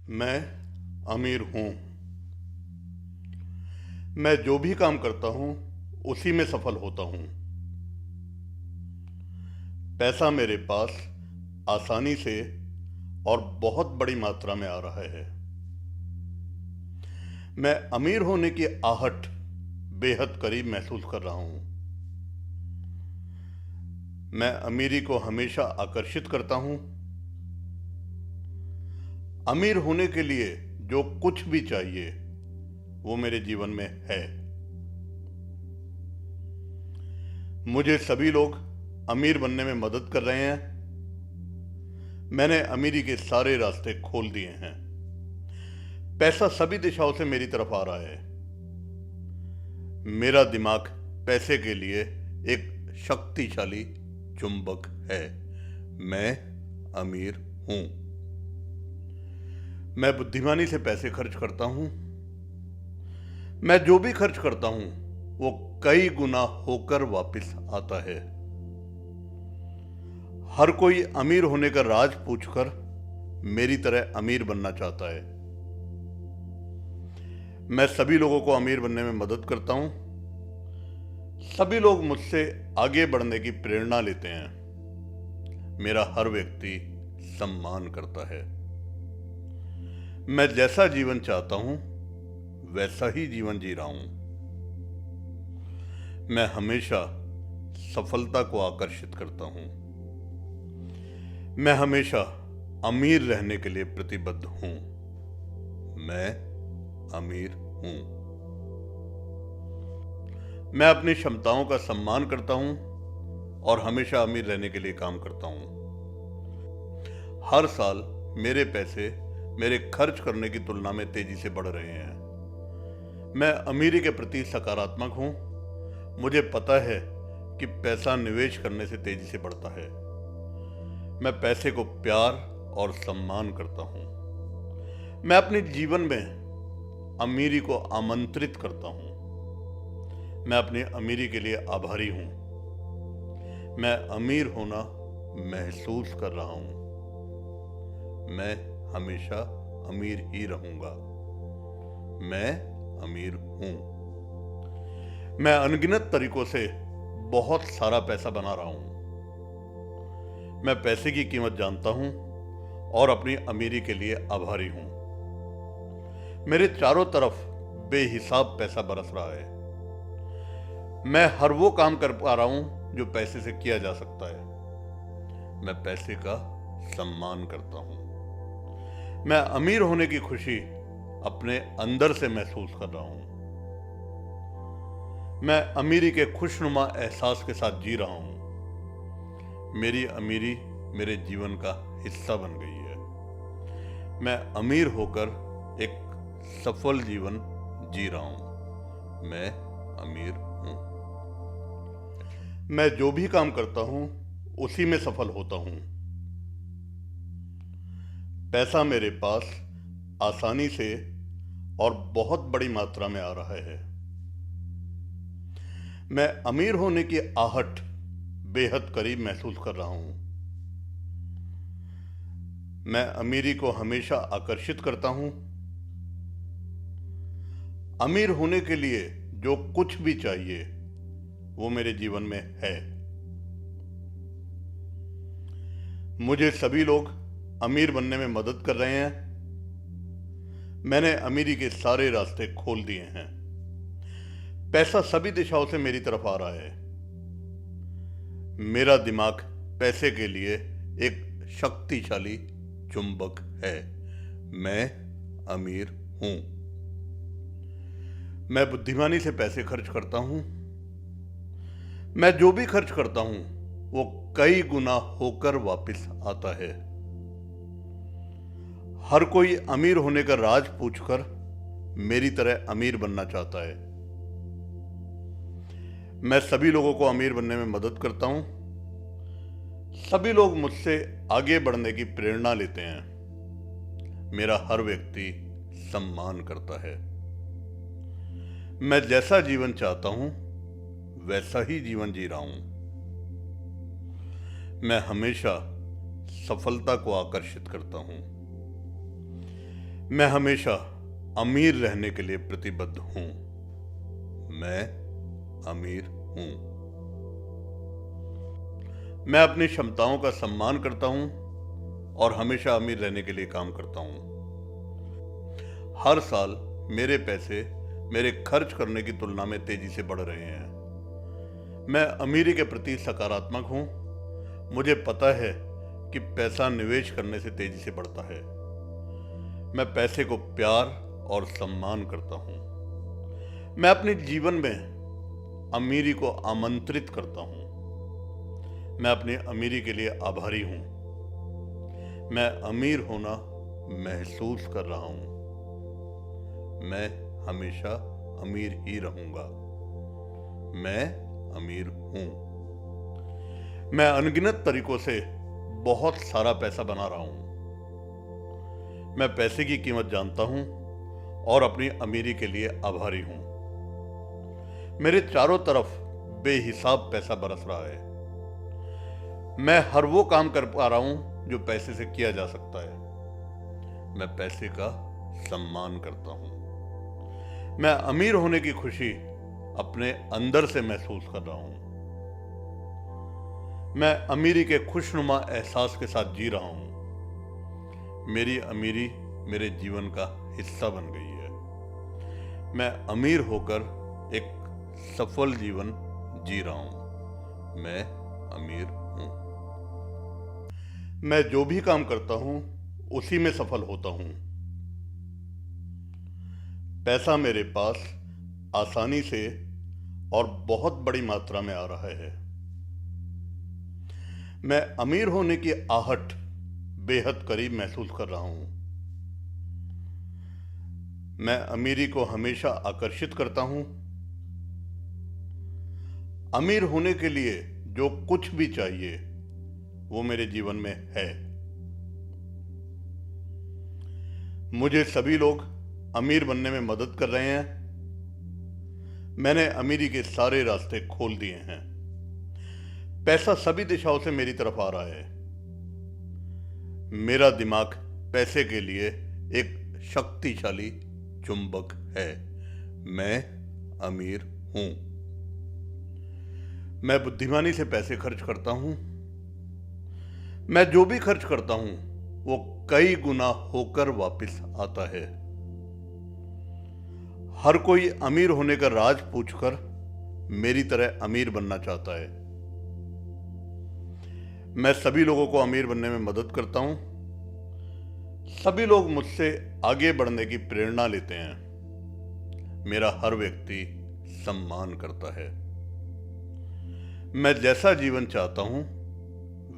मैं अमीर हूँ। मैं जो भी काम करता हूँ उसी में सफल होता हूँ। पैसा मेरे पास आसानी से और बहुत बड़ी मात्रा में आ रहा है। मैं अमीर होने की आहट बेहद करीब महसूस कर रहा हूँ। मैं अमीरी को हमेशा आकर्षित करता हूँ। अमीर होने के लिए जो कुछ भी चाहिए वो मेरे जीवन में है। मुझे सभी लोग अमीर बनने में मदद कर रहे हैं। मैंने अमीरी के सारे रास्ते खोल दिए हैं। पैसा सभी दिशाओं से मेरी तरफ आ रहा है। मेरा दिमाग पैसे के लिए एक शक्तिशाली चुंबक है। मैं अमीर हूं। मैं बुद्धिमानी से पैसे खर्च करता हूं। मैं जो भी खर्च करता हूं वो कई गुना होकर वापस आता है। हर कोई अमीर होने का राज पूछकर मेरी तरह अमीर बनना चाहता है। मैं सभी लोगों को अमीर बनने में मदद करता हूं। सभी लोग मुझसे आगे बढ़ने की प्रेरणा लेते हैं। मेरा हर व्यक्ति सम्मान करता है। मैं जैसा जीवन चाहता हूं वैसा ही जीवन जी रहा हूं। मैं हमेशा सफलता को आकर्षित करता हूं। मैं हमेशा अमीर रहने के लिए प्रतिबद्ध हूं। मैं अमीर हूं। मैं अपनी क्षमताओं का सम्मान करता हूं और हमेशा अमीर रहने के लिए काम करता हूं। हर साल मेरे पैसे मेरे खर्च करने की तुलना में तेजी से बढ़ रहे हैं। मैं अमीरी के प्रति सकारात्मक हूं। मुझे पता है कि पैसा निवेश करने से तेजी से बढ़ता है। मैं पैसे को प्यार और सम्मान करता हूं। मैं अपने जीवन में अमीरी को आमंत्रित करता हूं। मैं अपनी अमीरी के लिए आभारी हूं। मैं अमीर होना महसूस कर रहा हूं। मैं हमेशा अमीर ही रहूंगा। मैं अमीर हूं। मैं अनगिनत तरीकों से बहुत सारा पैसा बना रहा हूं। मैं पैसे की कीमत जानता हूं और अपनी अमीरी के लिए आभारी हूं। मेरे चारों तरफ बेहिसाब पैसा बरस रहा है। मैं हर वो काम कर पा रहा हूं जो पैसे से किया जा सकता है। मैं पैसे का सम्मान करता हूं। मैं अमीर होने की खुशी अपने अंदर से महसूस कर रहा हूं। मैं अमीरी के खुशनुमा एहसास के साथ जी रहा हूं। मेरी अमीरी मेरे जीवन का हिस्सा बन गई है। मैं अमीर होकर एक सफल जीवन जी रहा हूं। मैं अमीर हूं। मैं जो भी काम करता हूं उसी में सफल होता हूं। पैसा मेरे पास आसानी से और बहुत बड़ी मात्रा में आ रहा है। मैं अमीर होने की आहट बेहद करीब महसूस कर रहा हूं। मैं अमीरी को हमेशा आकर्षित करता हूं। अमीर होने के लिए जो कुछ भी चाहिए वो मेरे जीवन में है। मुझे सभी लोग अमीर बनने में मदद कर रहे हैं। मैंने अमीरी के सारे रास्ते खोल दिए हैं। पैसा सभी दिशाओं से मेरी तरफ आ रहा है। मेरा दिमाग पैसे के लिए एक शक्तिशाली चुंबक है। मैं अमीर हूं। मैं बुद्धिमानी से पैसे खर्च करता हूं। मैं जो भी खर्च करता हूं वो कई गुना होकर वापस आता है। हर कोई अमीर होने का राज पूछकर मेरी तरह अमीर बनना चाहता है। मैं सभी लोगों को अमीर बनने में मदद करता हूं। सभी लोग मुझसे आगे बढ़ने की प्रेरणा लेते हैं। मेरा हर व्यक्ति सम्मान करता है। मैं जैसा जीवन चाहता हूं वैसा ही जीवन जी रहा हूं। मैं हमेशा सफलता को आकर्षित करता हूं। मैं हमेशा अमीर रहने के लिए प्रतिबद्ध हूं। मैं अमीर हूं। मैं अपनी क्षमताओं का सम्मान करता हूं और हमेशा अमीर रहने के लिए काम करता हूं। हर साल मेरे पैसे मेरे खर्च करने की तुलना में तेजी से बढ़ रहे हैं। मैं अमीरी के प्रति सकारात्मक हूं। मुझे पता है कि पैसा निवेश करने से तेजी से बढ़ता है। मैं पैसे को प्यार और सम्मान करता हूं। मैं अपने जीवन में अमीरी को आमंत्रित करता हूं। मैं अपनी अमीरी के लिए आभारी हूं। मैं अमीर होना महसूस कर रहा हूं। मैं हमेशा अमीर ही रहूंगा। मैं अमीर हूं। मैं अनगिनत तरीकों से बहुत सारा पैसा बना रहा हूं। मैं पैसे की कीमत जानता हूं और अपनी अमीरी के लिए आभारी हूं। मेरे चारों तरफ बेहिसाब पैसा बरस रहा है। मैं हर वो काम कर पा रहा हूं जो पैसे से किया जा सकता है। मैं पैसे का सम्मान करता हूं। मैं अमीर होने की खुशी अपने अंदर से महसूस कर रहा हूं। मैं अमीरी के खुशनुमा एहसास के साथ जी रहा हूं। मेरी अमीरी मेरे जीवन का हिस्सा बन गई है। मैं अमीर होकर एक सफल जीवन जी रहा हूं। मैं अमीर हूं। मैं जो भी काम करता हूं उसी में सफल होता हूं। पैसा मेरे पास आसानी से और बहुत बड़ी मात्रा में आ रहा है। मैं अमीर होने की आहट बेहद करीब महसूस कर रहा हूं। मैं अमीरी को हमेशा आकर्षित करता हूं। अमीर होने के लिए जो कुछ भी चाहिए वो मेरे जीवन में है। मुझे सभी लोग अमीर बनने में मदद कर रहे हैं। मैंने अमीरी के सारे रास्ते खोल दिए हैं। पैसा सभी दिशाओं से मेरी तरफ आ रहा है। मेरा दिमाग पैसे के लिए एक शक्तिशाली चुंबक है। मैं अमीर हूं। मैं बुद्धिमानी से पैसे खर्च करता हूं। मैं जो भी खर्च करता हूं वो कई गुना होकर वापस आता है। हर कोई अमीर होने का राज पूछकर मेरी तरह अमीर बनना चाहता है। मैं सभी लोगों को अमीर बनने में मदद करता हूं। सभी लोग मुझसे आगे बढ़ने की प्रेरणा लेते हैं। मेरा हर व्यक्ति सम्मान करता है। मैं जैसा जीवन चाहता हूं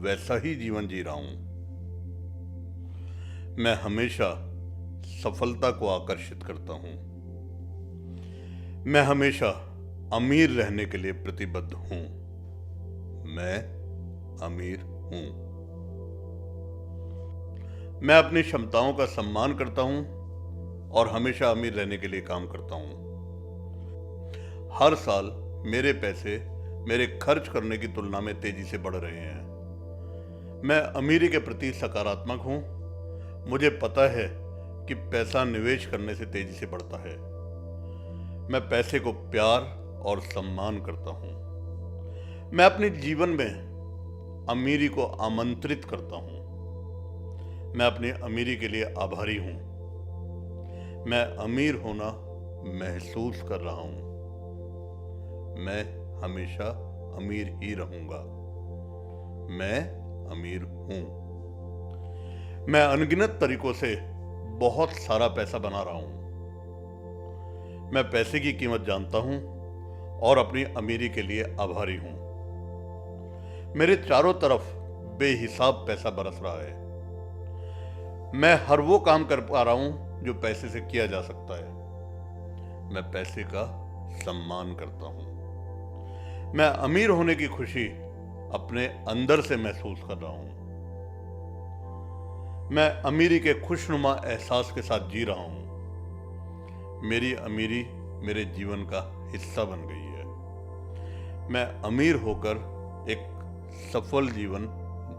वैसा ही जीवन जी रहा हूं। मैं हमेशा सफलता को आकर्षित करता हूं। मैं हमेशा अमीर रहने के लिए प्रतिबद्ध हूं। मैं अमीर हूं। मैं अपनी क्षमताओं का सम्मान करता हूं और हमेशा अमीर रहने के लिए काम करता हूं। हर साल मेरे पैसे मेरे खर्च करने की तुलना में तेजी से बढ़ रहे हैं। मैं अमीरी के प्रति सकारात्मक हूं। मुझे पता है कि पैसा निवेश करने से तेजी से बढ़ता है। मैं पैसे को प्यार और सम्मान करता हूं। मैं अपने जीवन में अमीरी को आमंत्रित करता हूं। मैं अपनी अमीरी के लिए आभारी हूं। मैं अमीर होना महसूस कर रहा हूं। मैं हमेशा अमीर ही रहूंगा। मैं अमीर हूं। मैं अनगिनत तरीकों से बहुत सारा पैसा बना रहा हूं। मैं पैसे की कीमत जानता हूं और अपनी अमीरी के लिए आभारी हूं। मेरे चारों तरफ बेहिसाब पैसा बरस रहा है। मैं हर वो काम कर पा रहा हूं जो पैसे से किया जा सकता है। मैं पैसे का सम्मान करता हूं। मैं अमीर होने की खुशी अपने अंदर से महसूस कर रहा हूं। मैं अमीरी के खुशनुमा एहसास के साथ जी रहा हूं। मेरी अमीरी मेरे जीवन का हिस्सा बन गई है। मैं अमीर होकर एक सफल जीवन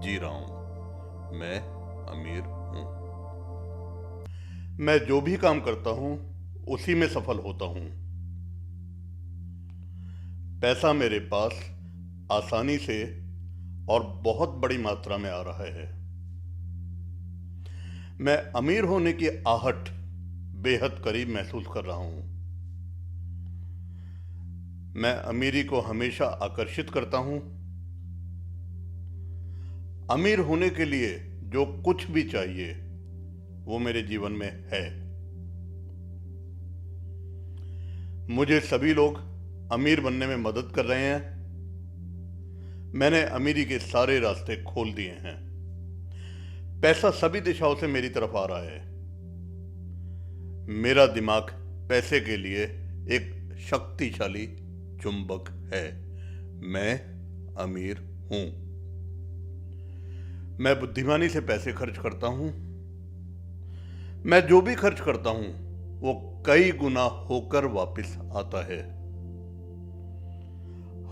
जी रहा हूं। मैं अमीर हूं। मैं जो भी काम करता हूं उसी में सफल होता हूं। पैसा मेरे पास आसानी से और बहुत बड़ी मात्रा में आ रहा है। मैं अमीर होने की आहट बेहद करीब महसूस कर रहा हूं। मैं अमीरी को हमेशा आकर्षित करता हूं। अमीर होने के लिए जो कुछ भी चाहिए वो मेरे जीवन में है। मुझे सभी लोग अमीर बनने में मदद कर रहे हैं। मैंने अमीरी के सारे रास्ते खोल दिए हैं। पैसा सभी दिशाओं से मेरी तरफ आ रहा है। मेरा दिमाग पैसे के लिए एक शक्तिशाली चुंबक है। मैं अमीर हूं। मैं बुद्धिमानी से पैसे खर्च करता हूं। मैं जो भी खर्च करता हूं वो कई गुना होकर वापस आता है।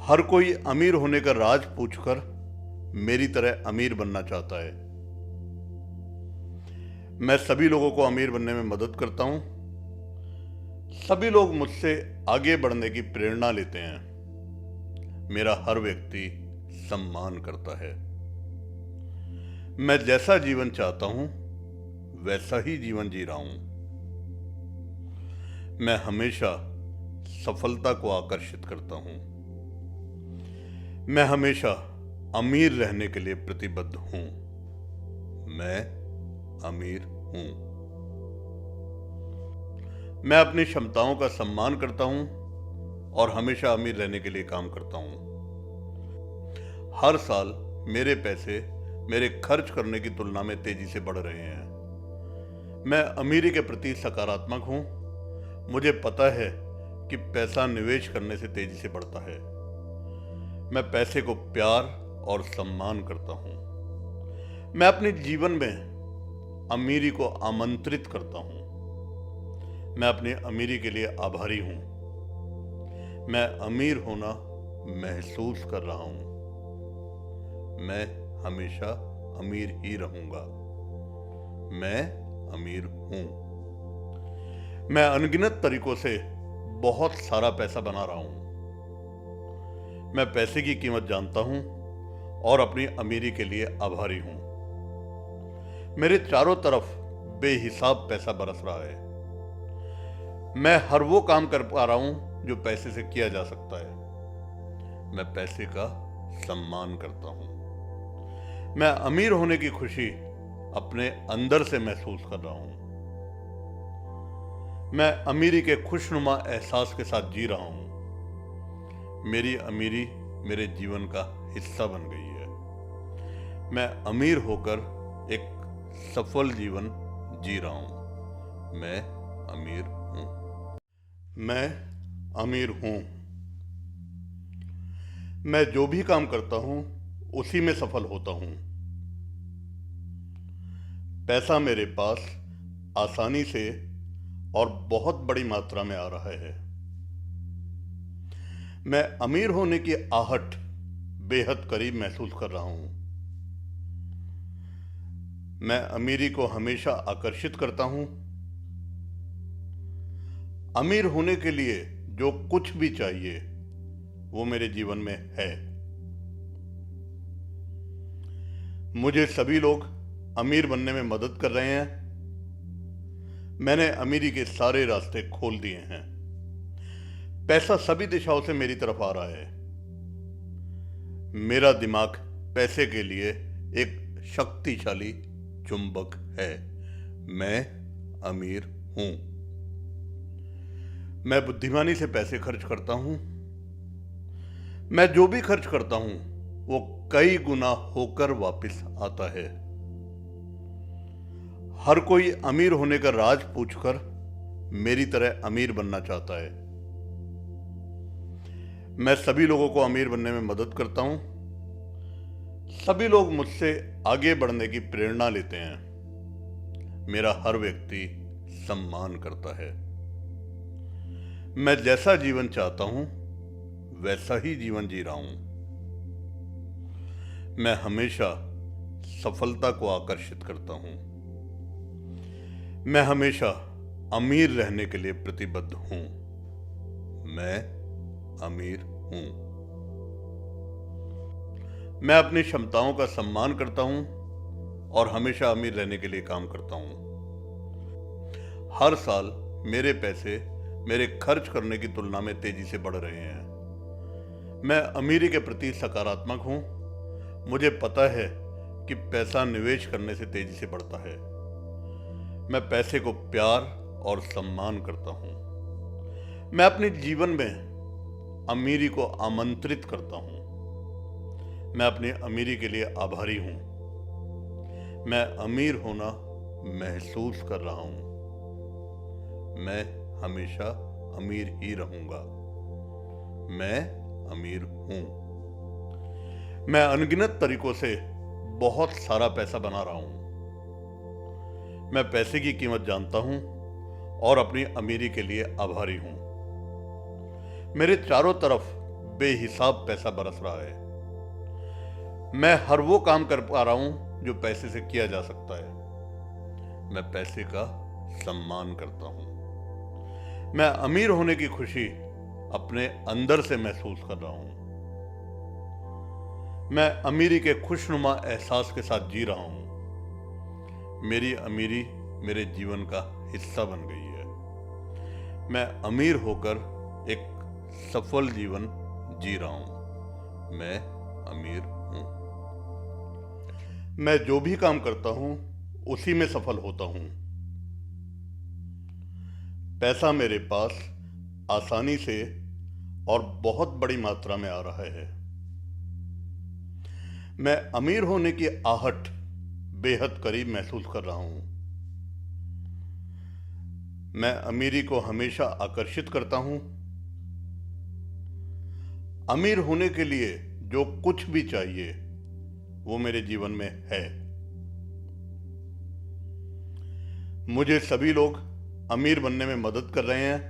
हर कोई अमीर होने का राज पूछकर मेरी तरह अमीर बनना चाहता है। मैं सभी लोगों को अमीर बनने में मदद करता हूं। सभी लोग मुझसे आगे बढ़ने की प्रेरणा लेते हैं। मेरा हर व्यक्ति सम्मान करता है। मैं जैसा जीवन चाहता हूं वैसा ही जीवन जी रहा हूं। मैं हमेशा सफलता को आकर्षित करता हूं। मैं हमेशा अमीर रहने के लिए प्रतिबद्ध हूं। मैं अमीर हूं। मैं अपनी क्षमताओं का सम्मान करता हूं और हमेशा अमीर रहने के लिए काम करता हूं। हर साल मेरे पैसे मेरे खर्च करने की तुलना में तेजी से बढ़ रहे हैं। मैं अमीरी के प्रति सकारात्मक हूं। मुझे पता है कि पैसा निवेश करने से तेजी से बढ़ता है। मैं पैसे को प्यार और सम्मान करता हूं। मैं अपने जीवन में अमीरी को आमंत्रित करता हूं। मैं अपनी अमीरी के लिए आभारी हूं। मैं अमीर होना महसूस कर रहा हूं। मैं हमेशा अमीर ही रहूंगा। मैं अमीर हूं। मैं अनगिनत तरीकों से बहुत सारा पैसा बना रहा हूं। मैं पैसे की कीमत जानता हूं और अपनी अमीरी के लिए आभारी हूं। मेरे चारों तरफ बेहिसाब पैसा बरस रहा है। मैं हर वो काम कर पा रहा हूं जो पैसे से किया जा सकता है। मैं पैसे का सम्मान करता हूं। मैं अमीर होने की खुशी अपने अंदर से महसूस कर रहा हूं। मैं अमीरी के खुशनुमा एहसास के साथ जी रहा हूं। मेरी अमीरी मेरे जीवन का हिस्सा बन गई है। मैं अमीर होकर एक सफल जीवन जी रहा हूं। मैं अमीर हूं। मैं अमीर हूं। मैं जो भी काम करता हूं उसी में सफल होता हूं। पैसा मेरे पास आसानी से और बहुत बड़ी मात्रा में आ रहा है। मैं अमीर होने की आहट बेहद करीब महसूस कर रहा हूं। मैं अमीरी को हमेशा आकर्षित करता हूं। अमीर होने के लिए जो कुछ भी चाहिए वो मेरे जीवन में है। मुझे सभी लोग अमीर बनने में मदद कर रहे हैं। मैंने अमीरी के सारे रास्ते खोल दिए हैं। पैसा सभी दिशाओं से मेरी तरफ आ रहा है। मेरा दिमाग पैसे के लिए एक शक्तिशाली चुंबक है। मैं अमीर हूं। मैं बुद्धिमानी से पैसे खर्च करता हूं। मैं जो भी खर्च करता हूं वो कई गुना होकर वापस आता है। हर कोई अमीर होने का राज पूछकर मेरी तरह अमीर बनना चाहता है। मैं सभी लोगों को अमीर बनने में मदद करता हूं। सभी लोग मुझसे आगे बढ़ने की प्रेरणा लेते हैं। मेरा हर व्यक्ति सम्मान करता है। मैं जैसा जीवन चाहता हूं वैसा ही जीवन जी रहा हूं। मैं हमेशा सफलता को आकर्षित करता हूं। मैं हमेशा अमीर रहने के लिए प्रतिबद्ध हूं। मैं अमीर हूं। मैं अपनी क्षमताओं का सम्मान करता हूं और हमेशा अमीर रहने के लिए काम करता हूं। हर साल मेरे पैसे मेरे खर्च करने की तुलना में तेजी से बढ़ रहे हैं। मैं अमीरी के प्रति सकारात्मक हूं। मुझे पता है कि पैसा निवेश करने से तेजी से बढ़ता है। मैं पैसे को प्यार और सम्मान करता हूं। मैं अपने जीवन में अमीरी को आमंत्रित करता हूं। मैं अपनी अमीरी के लिए आभारी हूं। मैं अमीर होना महसूस कर रहा हूं। मैं हमेशा अमीर ही रहूंगा। मैं अमीर हूं। मैं अनगिनत तरीकों से बहुत सारा पैसा बना रहा हूं। मैं पैसे की कीमत जानता हूं और अपनी अमीरी के लिए आभारी हूं। मेरे चारों तरफ बेहिसाब पैसा बरस रहा है। मैं हर वो काम कर पा रहा हूं जो पैसे से किया जा सकता है। मैं पैसे का सम्मान करता हूं। मैं अमीर होने की खुशी अपने अंदर से महसूस कर रहा हूं। मैं अमीरी के खुशनुमा एहसास के साथ जी रहा हूं। मेरी अमीरी मेरे जीवन का हिस्सा बन गई है। मैं अमीर होकर एक सफल जीवन जी रहा हूं। मैं अमीर हूं। मैं जो भी काम करता हूं उसी में सफल होता हूं। पैसा मेरे पास आसानी से और बहुत बड़ी मात्रा में आ रहा है। मैं अमीर होने की आहट बेहद करीब महसूस कर रहा हूं। मैं अमीरी को हमेशा आकर्षित करता हूं। अमीर होने के लिए जो कुछ भी चाहिए वो मेरे जीवन में है। मुझे सभी लोग अमीर बनने में मदद कर रहे हैं।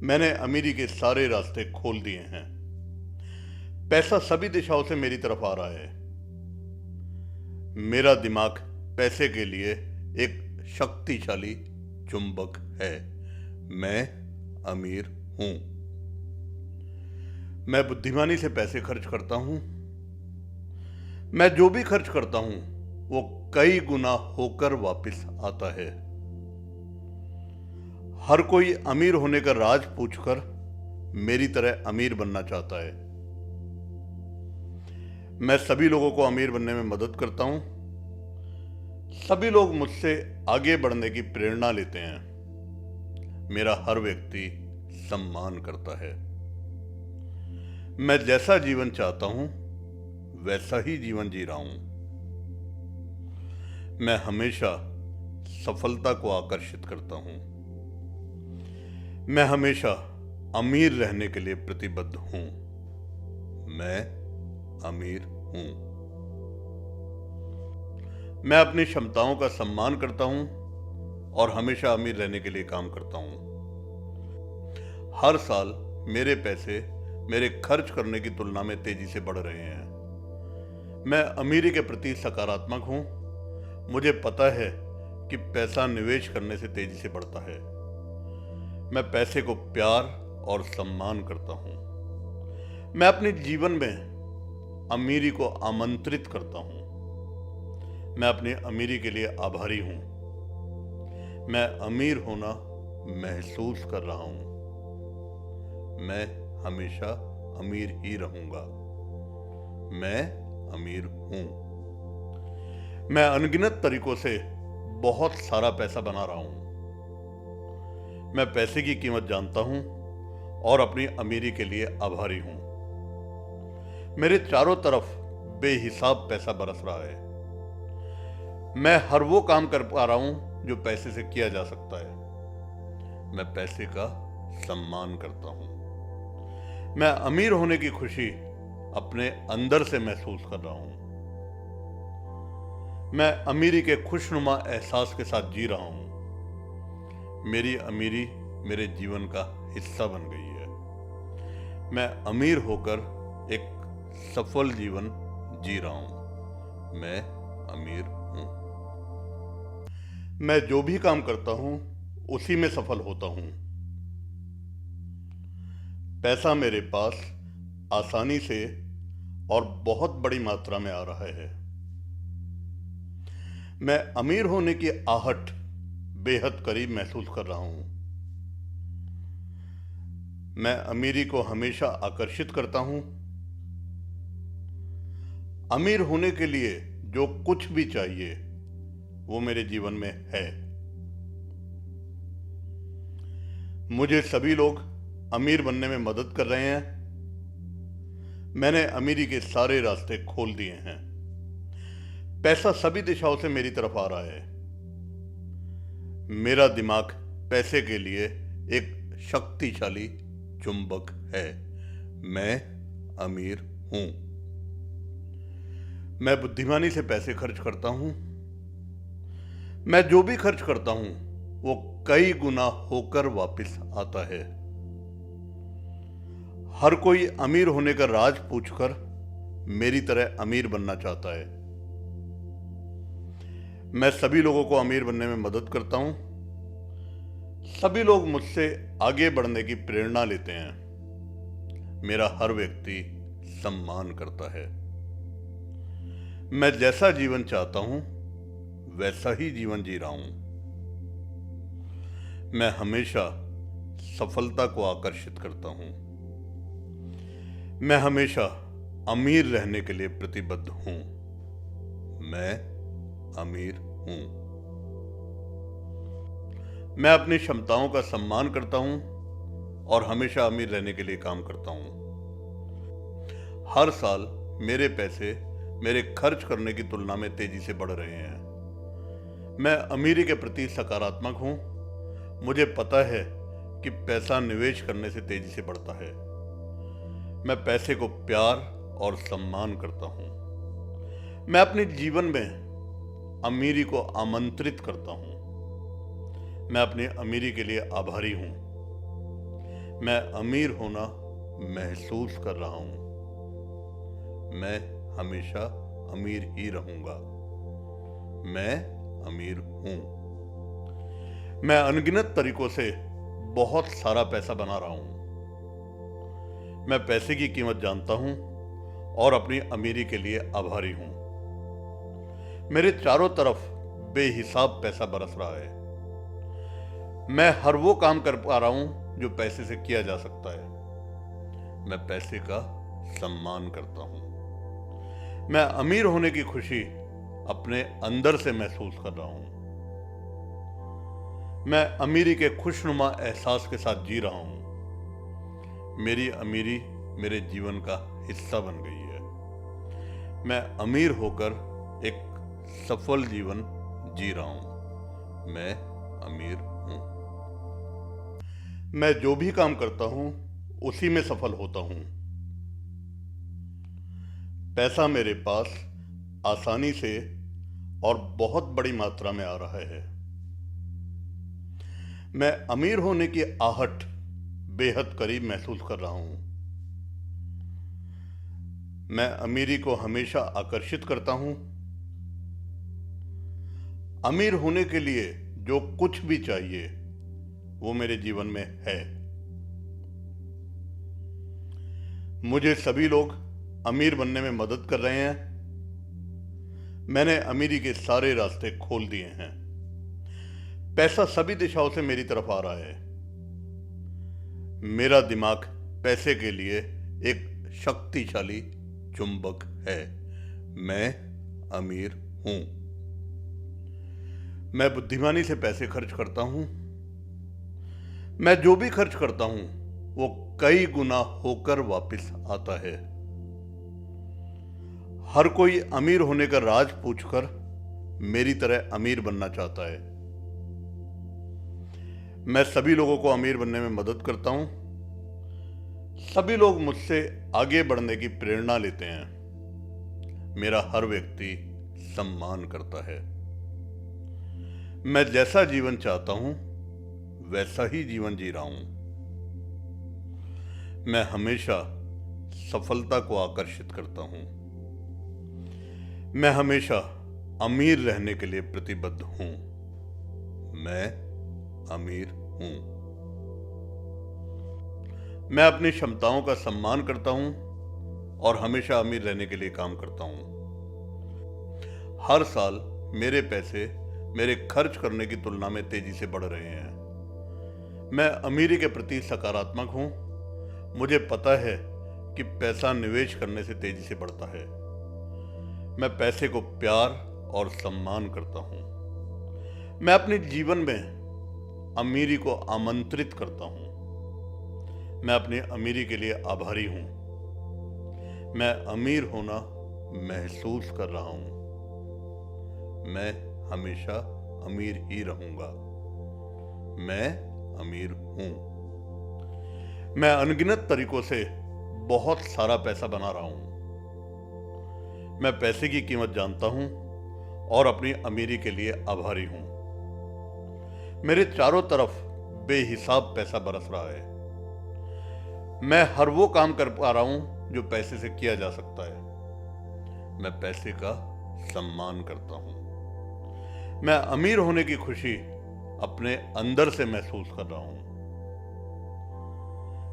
मैंने अमीरी के सारे रास्ते खोल दिए हैं। पैसा सभी दिशाओं से मेरी तरफ आ रहा है। मेरा दिमाग पैसे के लिए एक शक्तिशाली चुंबक है। मैं अमीर हूं। मैं बुद्धिमानी से पैसे खर्च करता हूं। मैं जो भी खर्च करता हूं वो कई गुना होकर वापस आता है। हर कोई अमीर होने का राज पूछकर मेरी तरह अमीर बनना चाहता है। मैं सभी लोगों को अमीर बनने में मदद करता हूं। सभी लोग मुझसे आगे बढ़ने की प्रेरणा लेते हैं। मेरा हर व्यक्ति सम्मान करता है। मैं जैसा जीवन चाहता हूं वैसा ही जीवन जी रहा हूं। मैं हमेशा सफलता को आकर्षित करता हूं। मैं हमेशा अमीर रहने के लिए प्रतिबद्ध हूं। मैं अमीर हूं। मैं अपनी क्षमताओं का सम्मान करता हूं और हमेशा अमीर रहने के लिए काम करता हूं। हर साल मेरे पैसे मेरे खर्च करने की तुलना में तेजी से बढ़ रहे हैं। मैं अमीरी के प्रति सकारात्मक हूं। मुझे पता है कि पैसा निवेश करने से तेजी से बढ़ता है। मैं पैसे को प्यार और सम्मान करता हूं। मैं अपने जीवन में अमीरी को आमंत्रित करता हूं। मैं अपनी अमीरी के लिए आभारी हूं। मैं अमीर होना महसूस कर रहा हूं। मैं हमेशा अमीर ही रहूंगा। मैं अमीर हूं। मैं अनगिनत तरीकों से बहुत सारा पैसा बना रहा हूं। मैं पैसे की कीमत जानता हूं और अपनी अमीरी के लिए आभारी हूं। मेरे चारों तरफ बेहिसाब पैसा बरस रहा है। मैं हर वो काम कर पा रहा हूं जो पैसे से किया जा सकता है। मैं पैसे का सम्मान करता हूं। मैं अमीर होने की खुशी अपने अंदर से महसूस कर रहा हूं। मैं अमीरी के खुशनुमा एहसास के साथ जी रहा हूं। मेरी अमीरी मेरे जीवन का हिस्सा बन गई है। मैं अमीर होकर एक सफल जीवन जी रहा हूं। मैं अमीर हूं। मैं जो भी काम करता हूं उसी में सफल होता हूं। पैसा मेरे पास आसानी से और बहुत बड़ी मात्रा में आ रहा है। मैं अमीर होने की आहट बेहद करीब महसूस कर रहा हूं। मैं अमीरी को हमेशा आकर्षित करता हूं। अमीर होने के लिए जो कुछ भी चाहिए वो मेरे जीवन में है। मुझे सभी लोग अमीर बनने में मदद कर रहे हैं। मैंने अमीरी के सारे रास्ते खोल दिए हैं। पैसा सभी दिशाओं से मेरी तरफ आ रहा है। मेरा दिमाग पैसे के लिए एक शक्तिशाली चुंबक है। मैं अमीर हूं। मैं बुद्धिमानी से पैसे खर्च करता हूं। मैं जो भी खर्च करता हूं वो कई गुना होकर वापस आता है। हर कोई अमीर होने का राज पूछकर मेरी तरह अमीर बनना चाहता है। मैं सभी लोगों को अमीर बनने में मदद करता हूं। सभी लोग मुझसे आगे बढ़ने की प्रेरणा लेते हैं। मेरा हर व्यक्ति सम्मान करता है। मैं जैसा जीवन चाहता हूं वैसा ही जीवन जी रहा हूं। मैं हमेशा सफलता को आकर्षित करता हूं। मैं हमेशा अमीर रहने के लिए प्रतिबद्ध हूं। मैं अमीर हूं। मैं अपनी क्षमताओं का सम्मान करता हूं और हमेशा अमीर रहने के लिए काम करता हूं। हर साल मेरे पैसे मेरे खर्च करने की तुलना में तेजी से बढ़ रहे हैं। मैं अमीरी के प्रति सकारात्मक हूं। मुझे पता है कि पैसा निवेश करने से तेजी से बढ़ता है। मैं पैसे को प्यार और सम्मान करता हूं। मैं अपने जीवन में अमीरी को आमंत्रित करता हूं। मैं अपनी अमीरी के लिए आभारी हूं। मैं अमीर होना महसूस कर रहा हूं। मैं हमेशा अमीर ही रहूंगा। मैं अमीर हूं। मैं अनगिनत तरीकों से बहुत सारा पैसा बना रहा हूं। मैं पैसे की कीमत जानता हूं और अपनी अमीरी के लिए आभारी हूं। मेरे चारों तरफ बेहिसाब पैसा बरस रहा है। मैं हर वो काम कर पा रहा हूं जो पैसे से किया जा सकता है। मैं पैसे का सम्मान करता हूं। मैं अमीर होने की खुशी अपने अंदर से महसूस कर रहा हूं। मैं अमीरी के खुशनुमा एहसास के साथ जी रहा हूं। मेरी अमीरी मेरे जीवन का हिस्सा बन गई है। मैं अमीर होकर एक सफल जीवन जी रहा हूं। मैं अमीर हूं। मैं जो भी काम करता हूं उसी में सफल होता हूं। पैसा मेरे पास आसानी से और बहुत बड़ी मात्रा में आ रहा है। मैं अमीर होने की आहट बेहद करीब महसूस कर रहा हूं। मैं अमीरी को हमेशा आकर्षित करता हूं। अमीर होने के लिए जो कुछ भी चाहिए वो मेरे जीवन में है। मुझे सभी लोग अमीर बनने में मदद कर रहे हैं। मैंने अमीरी के सारे रास्ते खोल दिए हैं। पैसा सभी दिशाओं से मेरी तरफ आ रहा है। मेरा दिमाग पैसे के लिए एक शक्तिशाली चुंबक है। मैं अमीर हूं। मैं बुद्धिमानी से पैसे खर्च करता हूं। मैं जो भी खर्च करता हूं वो कई गुना होकर वापस आता है। हर कोई अमीर होने का राज पूछकर मेरी तरह अमीर बनना चाहता है। मैं सभी लोगों को अमीर बनने में मदद करता हूं। सभी लोग मुझसे आगे बढ़ने की प्रेरणा लेते हैं। मेरा हर व्यक्ति सम्मान करता है। मैं जैसा जीवन चाहता हूं वैसा ही जीवन जी रहा हूं। मैं हमेशा सफलता को आकर्षित करता हूं। मैं हमेशा अमीर रहने के लिए प्रतिबद्ध हूं। मैं अमीर हूं। मैं अपनी क्षमताओं का सम्मान करता हूं और हमेशा अमीर रहने के लिए काम करता हूं। हर साल मेरे पैसे मेरे खर्च करने की तुलना में तेजी से बढ़ रहे हैं। मैं अमीरी के प्रति सकारात्मक हूं। मुझे पता है कि पैसा निवेश करने से तेजी से बढ़ता है। मैं पैसे को प्यार और सम्मान करता हूं। मैं अपने जीवन में अमीरी को आमंत्रित करता हूं। मैं अपनी अमीरी के लिए आभारी हूं। मैं अमीर होना महसूस कर रहा हूं। मैं हमेशा अमीर ही रहूंगा। मैं अमीर हूं। मैं अनगिनत तरीकों से बहुत सारा पैसा बना रहा हूं। मैं पैसे की कीमत जानता हूं और अपनी अमीरी के लिए आभारी हूं। मेरे चारों तरफ बेहिसाब पैसा बरस रहा है। मैं हर वो काम कर पा रहा हूं जो पैसे से किया जा सकता है। मैं पैसे का सम्मान करता हूं। मैं अमीर होने की खुशी अपने अंदर से महसूस कर रहा हूं।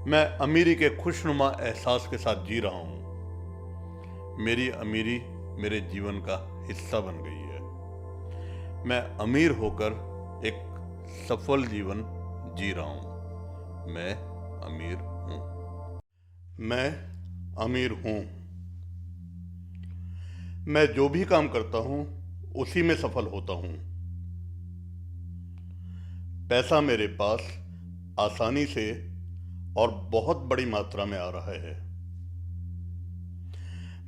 मैं अमीरी के खुशनुमा एहसास के साथ जी रहा हूं। मेरी अमीरी मेरे जीवन का हिस्सा बन गई है। मैं अमीर होकर एक सफल जीवन जी रहा हूं। मैं अमीर हूं। मैं अमीर हूं। मैं जो भी काम करता हूं उसी में सफल होता हूं। पैसा मेरे पास आसानी से और बहुत बड़ी मात्रा में आ रहा है।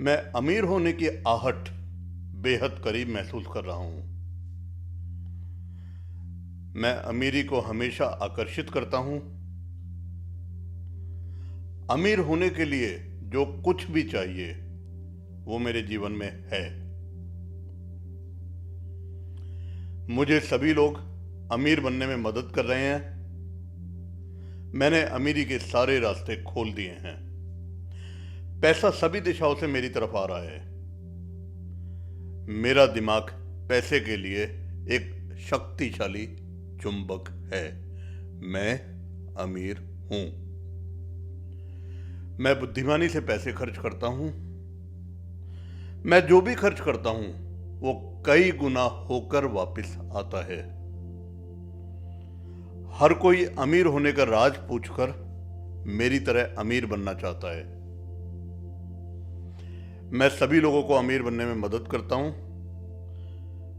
मैं अमीर होने की आहट बेहद करीब महसूस कर रहा हूं। मैं अमीरी को हमेशा आकर्षित करता हूं। अमीर होने के लिए जो कुछ भी चाहिए वो मेरे जीवन में है। मुझे सभी लोग अमीर बनने में मदद कर रहे हैं। मैंने अमीरी के सारे रास्ते खोल दिए हैं। पैसा सभी दिशाओं से मेरी तरफ आ रहा है। मेरा दिमाग पैसे के लिए एक शक्तिशाली चुंबक है। मैं अमीर हूं। मैं बुद्धिमानी से पैसे खर्च करता हूं। मैं जो भी खर्च करता हूं वो कई गुना होकर वापस आता है। हर कोई अमीर होने का राज पूछकर मेरी तरह अमीर बनना चाहता है। मैं सभी लोगों को अमीर बनने में मदद करता हूं।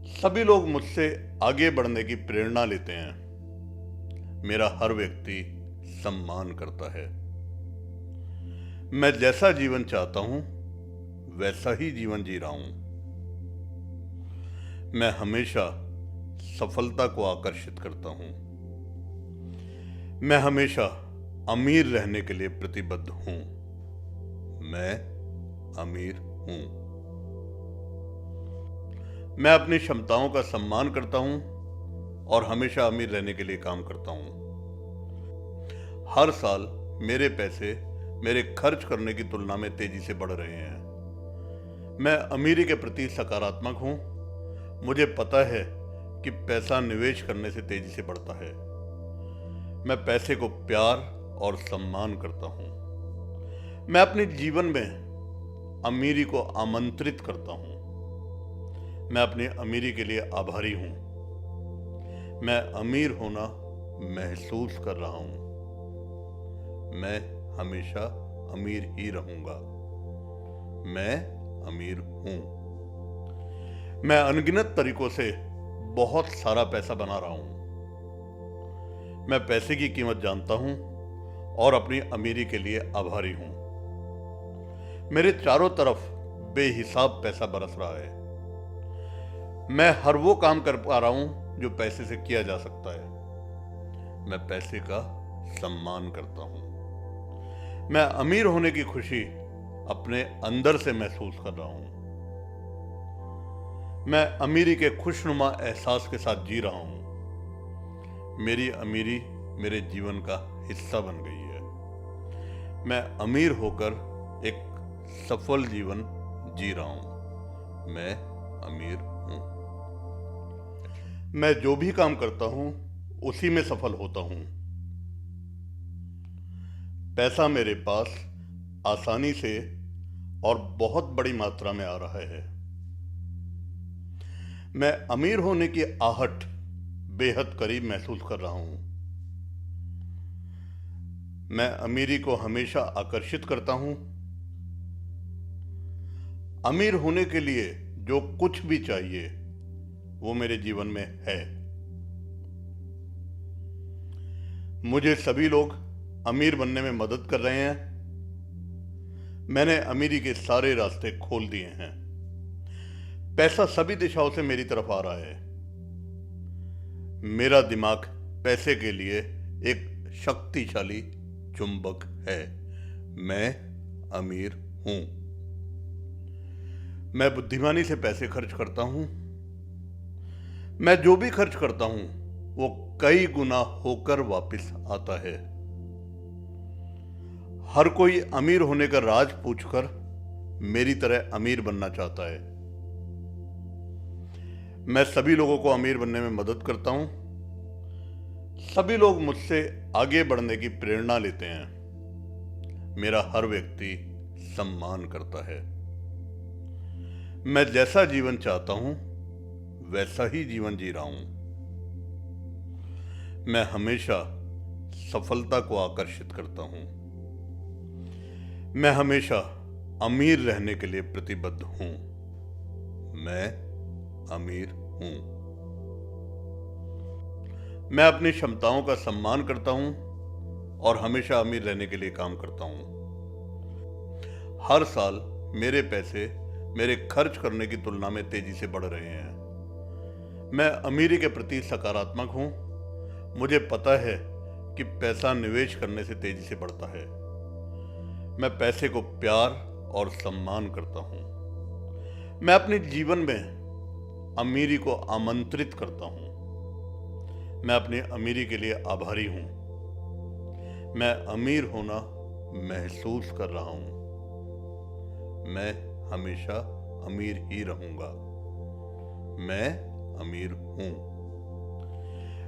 सभी लोग मुझसे आगे बढ़ने की प्रेरणा लेते हैं। मेरा हर व्यक्ति सम्मान करता है। मैं जैसा जीवन चाहता हूं वैसा ही जीवन जी रहा हूं। मैं हमेशा सफलता को आकर्षित करता हूं। मैं हमेशा अमीर रहने के लिए प्रतिबद्ध हूं। मैं अमीर हूं। मैं अपनी क्षमताओं का सम्मान करता हूं और हमेशा अमीर रहने के लिए काम करता हूं। हर साल मेरे पैसे मेरे खर्च करने की तुलना में तेजी से बढ़ रहे हैं। मैं अमीरी के प्रति सकारात्मक हूं। मुझे पता है कि पैसा निवेश करने से तेजी से बढ़ता है। मैं पैसे को प्यार और सम्मान करता हूं। मैं अपने जीवन में अमीरी को आमंत्रित करता हूं। मैं अपनी अमीरी के लिए आभारी हूं। मैं अमीर होना महसूस कर रहा हूं। मैं हमेशा अमीर ही रहूंगा। मैं अमीर हूं। मैं अनगिनत तरीकों से बहुत सारा पैसा बना रहा हूं। मैं पैसे की कीमत जानता हूं और अपनी अमीरी के लिए आभारी हूं। मेरे चारों तरफ बेहिसाब पैसा बरस रहा है। मैं हर वो काम कर पा रहा हूं जो पैसे से किया जा सकता है। मैं पैसे का सम्मान करता हूं। मैं अमीर होने की खुशी अपने अंदर से महसूस कर रहा हूं। मैं अमीरी के खुशनुमा एहसास के साथ जी रहा हूं। मेरी अमीरी मेरे जीवन का हिस्सा बन गई है। मैं अमीर होकर एक सफल जीवन जी रहा हूं। मैं अमीर हूं। मैं जो भी काम करता हूं उसी में सफल होता हूं। पैसा मेरे पास आसानी से और बहुत बड़ी मात्रा में आ रहा है। मैं अमीर होने की आहट बेहद करीब महसूस कर रहा हूं। मैं अमीरी को हमेशा आकर्षित करता हूं। अमीर होने के लिए जो कुछ भी चाहिए वो मेरे जीवन में है। मुझे सभी लोग अमीर बनने में मदद कर रहे हैं। मैंने अमीरी के सारे रास्ते खोल दिए हैं। पैसा सभी दिशाओं से मेरी तरफ आ रहा है। मेरा दिमाग पैसे के लिए एक शक्तिशाली चुंबक है। मैं अमीर हूं। मैं बुद्धिमानी से पैसे खर्च करता हूं। मैं जो भी खर्च करता हूं वो कई गुना होकर वापस आता है। हर कोई अमीर होने का राज पूछकर मेरी तरह अमीर बनना चाहता है। मैं सभी लोगों को अमीर बनने में मदद करता हूं। सभी लोग मुझसे आगे बढ़ने की प्रेरणा लेते हैं। मेरा हर व्यक्ति सम्मान करता है। मैं जैसा जीवन चाहता हूं वैसा ही जीवन जी रहा हूं। मैं हमेशा सफलता को आकर्षित करता हूं। मैं हमेशा अमीर रहने के लिए प्रतिबद्ध हूं। मैं अमीर हूं। मैं अपनी क्षमताओं का सम्मान करता हूं और हमेशा अमीर रहने के लिए काम करता हूं। हर साल मेरे पैसे मेरे खर्च करने की तुलना में तेजी से बढ़ रहे हैं। मैं अमीरी के प्रति सकारात्मक हूं। मुझे पता है कि पैसा निवेश करने से तेजी से बढ़ता है। मैं पैसे को प्यार और सम्मान करता हूं। मैं अपने जीवन में अमीरी को आमंत्रित करता हूं। मैं अपनी अमीरी के लिए आभारी हूं। मैं अमीर होना महसूस कर रहा हूं। मैं हमेशा अमीर ही रहूंगा। मैं अमीर हूं।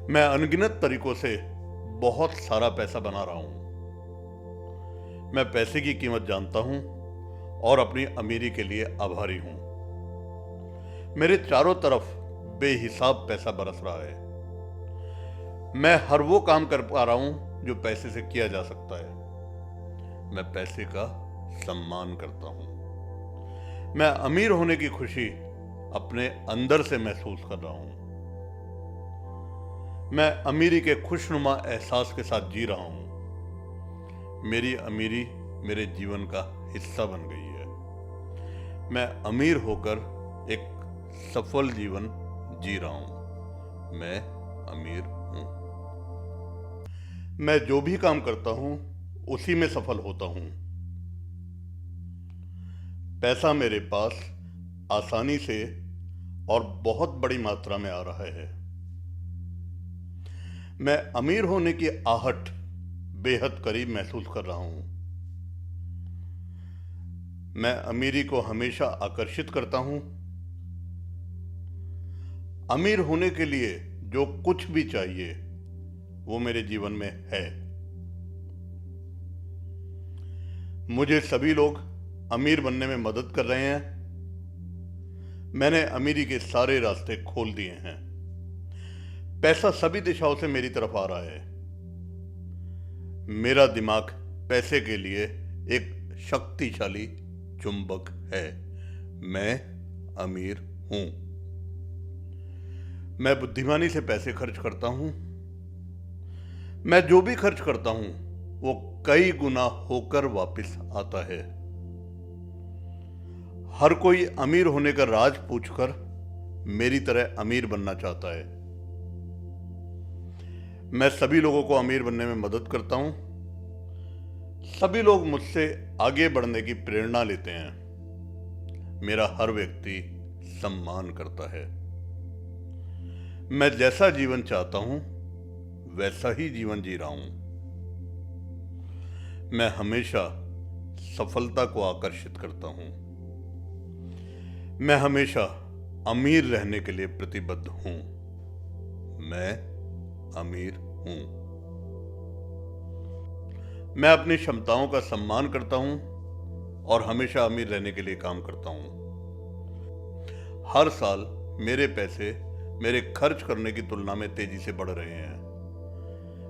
मैं अनगिनत तरीकों से बहुत सारा पैसा बना रहा हूं। मैं पैसे की कीमत जानता हूं और अपनी अमीरी के लिए आभारी हूं। मेरे चारों तरफ बेहिसाब पैसा बरस रहा है। मैं हर वो काम कर पा रहा हूं जो पैसे से किया जा सकता है। मैं पैसे का सम्मान करता हूं। मैं अमीर होने की खुशी अपने अंदर से महसूस कर रहा हूं। मैं अमीरी के खुशनुमा एहसास के साथ जी रहा हूं। मेरी अमीरी मेरे जीवन का हिस्सा बन गई है। मैं अमीर होकर एक सफल जीवन जी रहा हूं। मैं अमीर हूं। मैं जो भी काम करता हूं उसी में सफल होता हूं। पैसा मेरे पास आसानी से और बहुत बड़ी मात्रा में आ रहा है। मैं अमीर होने की आहट बेहद करीब महसूस कर रहा हूं। मैं अमीरी को हमेशा आकर्षित करता हूं। अमीर होने के लिए जो कुछ भी चाहिए वो मेरे जीवन में है। मुझे सभी लोग अमीर बनने में मदद कर रहे हैं। मैंने अमीरी के सारे रास्ते खोल दिए हैं। पैसा सभी दिशाओं से मेरी तरफ आ रहा है। मेरा दिमाग पैसे के लिए एक शक्तिशाली चुंबक है। मैं अमीर हूं। मैं बुद्धिमानी से पैसे खर्च करता हूं। मैं जो भी खर्च करता हूं वो कई गुना होकर वापस आता है। हर कोई अमीर होने का राज पूछकर मेरी तरह अमीर बनना चाहता है। मैं सभी लोगों को अमीर बनने में मदद करता हूं। सभी लोग मुझसे आगे बढ़ने की प्रेरणा लेते हैं। मेरा हर व्यक्ति सम्मान करता है। मैं जैसा जीवन चाहता हूं वैसा ही जीवन जी रहा हूं। मैं हमेशा सफलता को आकर्षित करता हूं। मैं हमेशा अमीर रहने के लिए प्रतिबद्ध हूं। मैं अमीर हूं। मैं अपनी क्षमताओं का सम्मान करता हूं और हमेशा अमीर रहने के लिए काम करता हूं। हर साल मेरे पैसे मेरे खर्च करने की तुलना में तेजी से बढ़ रहे हैं।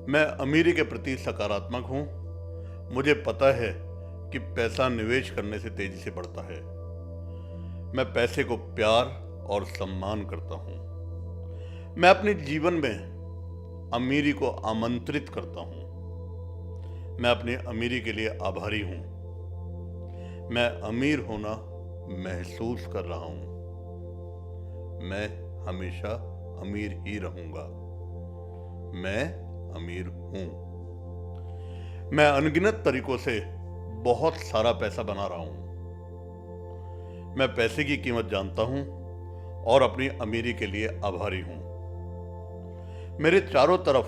मैं अमीरी के प्रति सकारात्मक हूं। मुझे पता है कि पैसा निवेश करने से तेजी से बढ़ता है। मैं पैसे को प्यार और सम्मान करता हूं। मैं अपने जीवन में अमीरी को आमंत्रित करता हूं। मैं अपनी अमीरी के लिए आभारी हूं। मैं अमीर होना महसूस कर रहा हूं। मैं हमेशा अमीर ही रहूंगा। मैं अमीर हूं। मैं अनगिनत तरीकों से बहुत सारा पैसा बना रहा हूं। मैं पैसे की कीमत जानता हूं और अपनी अमीरी के लिए आभारी हूं। मेरे चारों तरफ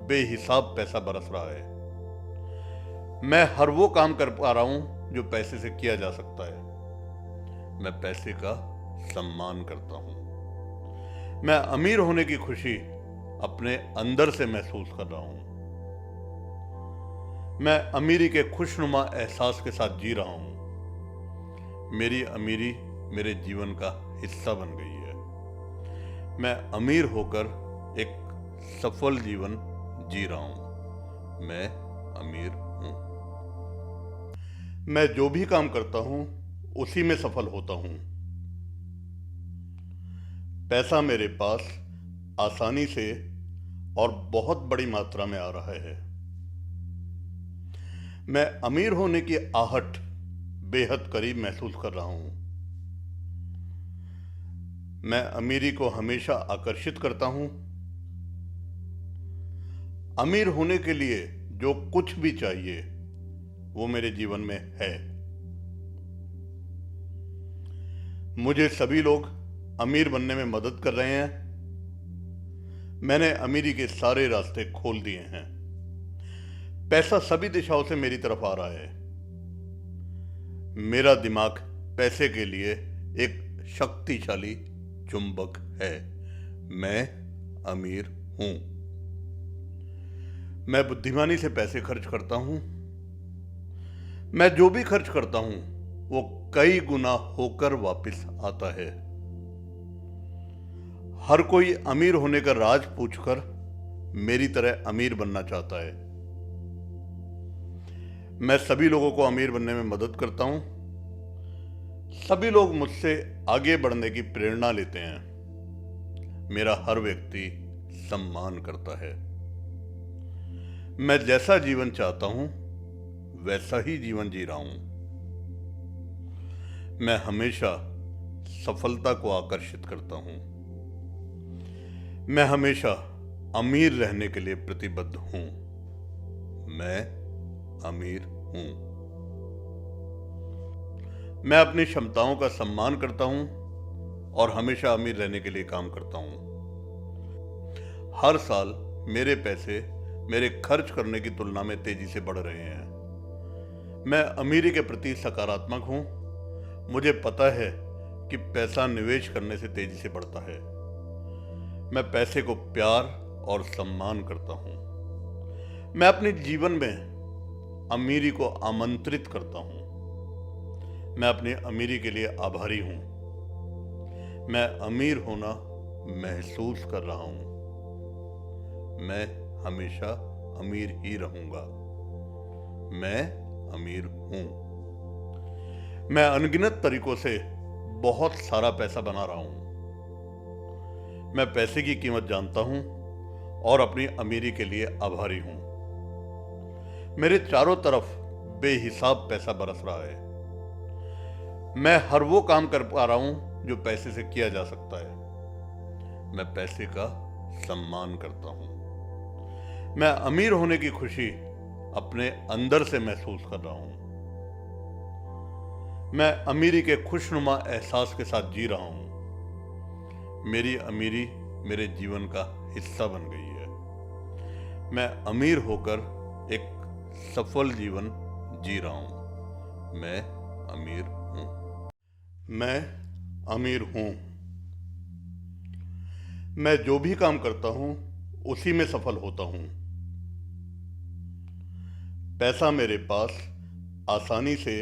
बेहिसाब पैसा बरस रहा है। मैं हर वो काम कर पा रहा हूं जो पैसे से किया जा सकता है। मैं पैसे का सम्मान करता हूं। मैं अमीर होने की खुशी अपने अंदर से महसूस कर रहा हूं। मैं अमीरी के खुशनुमा एहसास के साथ जी रहा हूं। मेरी अमीरी मेरे जीवन का हिस्सा बन गई है। मैं अमीर होकर एक सफल जीवन जी रहा हूं। मैं अमीर हूं। मैं जो भी काम करता हूं उसी में सफल होता हूं। पैसा मेरे पास आसानी से और बहुत बड़ी मात्रा में आ रहा है। मैं अमीर होने की आहट बेहद करीब महसूस कर रहा हूं। मैं अमीरी को हमेशा आकर्षित करता हूं। अमीर होने के लिए जो कुछ भी चाहिए वो मेरे जीवन में है। मुझे सभी लोग अमीर बनने में मदद कर रहे हैं। मैंने अमीरी के सारे रास्ते खोल दिए हैं। पैसा सभी दिशाओं से मेरी तरफ आ रहा है। मेरा दिमाग पैसे के लिए एक शक्तिशाली चुंबक है। मैं अमीर हूं। मैं बुद्धिमानी से पैसे खर्च करता हूं। मैं जो भी खर्च करता हूं वो कई गुना होकर वापस आता है। हर कोई अमीर होने का राज पूछकर मेरी तरह अमीर बनना चाहता है। मैं सभी लोगों को अमीर बनने में मदद करता हूं। सभी लोग मुझसे आगे बढ़ने की प्रेरणा लेते हैं। मेरा हर व्यक्ति सम्मान करता है। मैं जैसा जीवन चाहता हूं वैसा ही जीवन जी रहा हूं। मैं हमेशा सफलता को आकर्षित करता हूं। मैं हमेशा अमीर रहने के लिए प्रतिबद्ध हूं। मैं अमीर हूं। मैं अपनी क्षमताओं का सम्मान करता हूं और हमेशा अमीर रहने के लिए काम करता हूं। हर साल मेरे पैसे मेरे खर्च करने की तुलना में तेजी से बढ़ रहे हैं। मैं अमीरी के प्रति सकारात्मक हूं। मुझे पता है कि पैसा निवेश करने से तेजी से बढ़ता है। मैं पैसे को प्यार और सम्मान करता हूं। मैं अपने जीवन में अमीरी को आमंत्रित करता हूं। मैं अपनी अमीरी के लिए आभारी हूं। मैं अमीर होना महसूस कर रहा हूं। मैं हमेशा अमीर ही रहूंगा। मैं अमीर हूं। मैं अनगिनत तरीकों से बहुत सारा पैसा बना रहा हूं। मैं पैसे की कीमत जानता हूं और अपनी अमीरी के लिए आभारी हूं। मेरे चारों तरफ बेहिसाब पैसा बरस रहा है। मैं हर वो काम कर पा रहा हूं जो पैसे से किया जा सकता है। मैं पैसे का सम्मान करता हूं। मैं अमीर होने की खुशी अपने अंदर से महसूस कर रहा हूं। मैं अमीरी के खुशनुमा एहसास के साथ जी रहा हूं। मेरी अमीरी मेरे जीवन का हिस्सा बन गई है। मैं अमीर होकर एक सफल जीवन जी रहा हूं। मैं अमीर हूं। मैं अमीर हूं। मैं जो भी काम करता हूं उसी में सफल होता हूं। पैसा मेरे पास आसानी से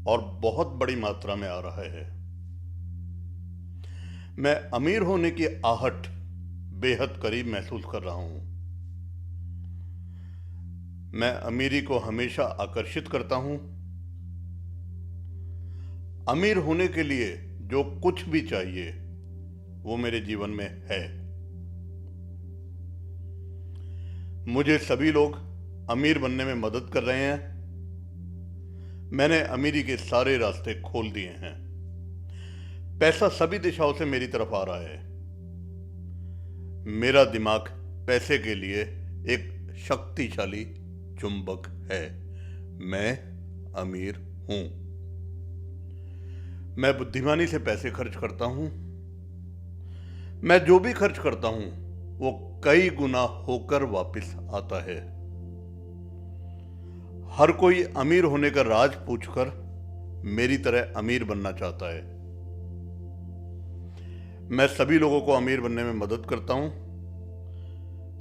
और बहुत बड़ी मात्रा में आ रहा है। मैं अमीर होने की आहट बेहद करीब महसूस कर रहा हूं। मैं अमीरी को हमेशा आकर्षित करता हूं। अमीर होने के लिए जो कुछ भी चाहिए वो मेरे जीवन में है। मुझे सभी लोग अमीर बनने में मदद कर रहे हैं। मैंने अमीरी के सारे रास्ते खोल दिए हैं। पैसा सभी दिशाओं से मेरी तरफ आ रहा है। मेरा दिमाग पैसे के लिए एक शक्तिशाली चुंबक है। मैं अमीर हूं। मैं बुद्धिमानी से पैसे खर्च करता हूं। मैं जो भी खर्च करता हूं वो कई गुना होकर वापस आता है। हर कोई अमीर होने का राज पूछकर मेरी तरह अमीर बनना चाहता है। मैं सभी लोगों को अमीर बनने में मदद करता हूं।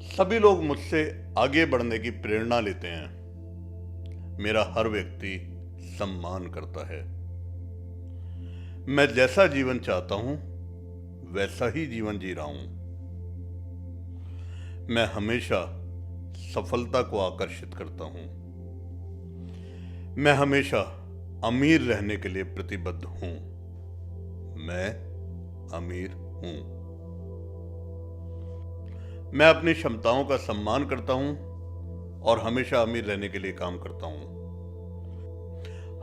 सभी लोग मुझसे आगे बढ़ने की प्रेरणा लेते हैं। मेरा हर व्यक्ति सम्मान करता है। मैं जैसा जीवन चाहता हूं वैसा ही जीवन जी रहा हूं। मैं हमेशा सफलता को आकर्षित करता हूं। मैं हमेशा अमीर रहने के लिए प्रतिबद्ध हूं। मैं अमीर हूं। मैं अपनी क्षमताओं का सम्मान करता हूं और हमेशा अमीर रहने के लिए काम करता हूं।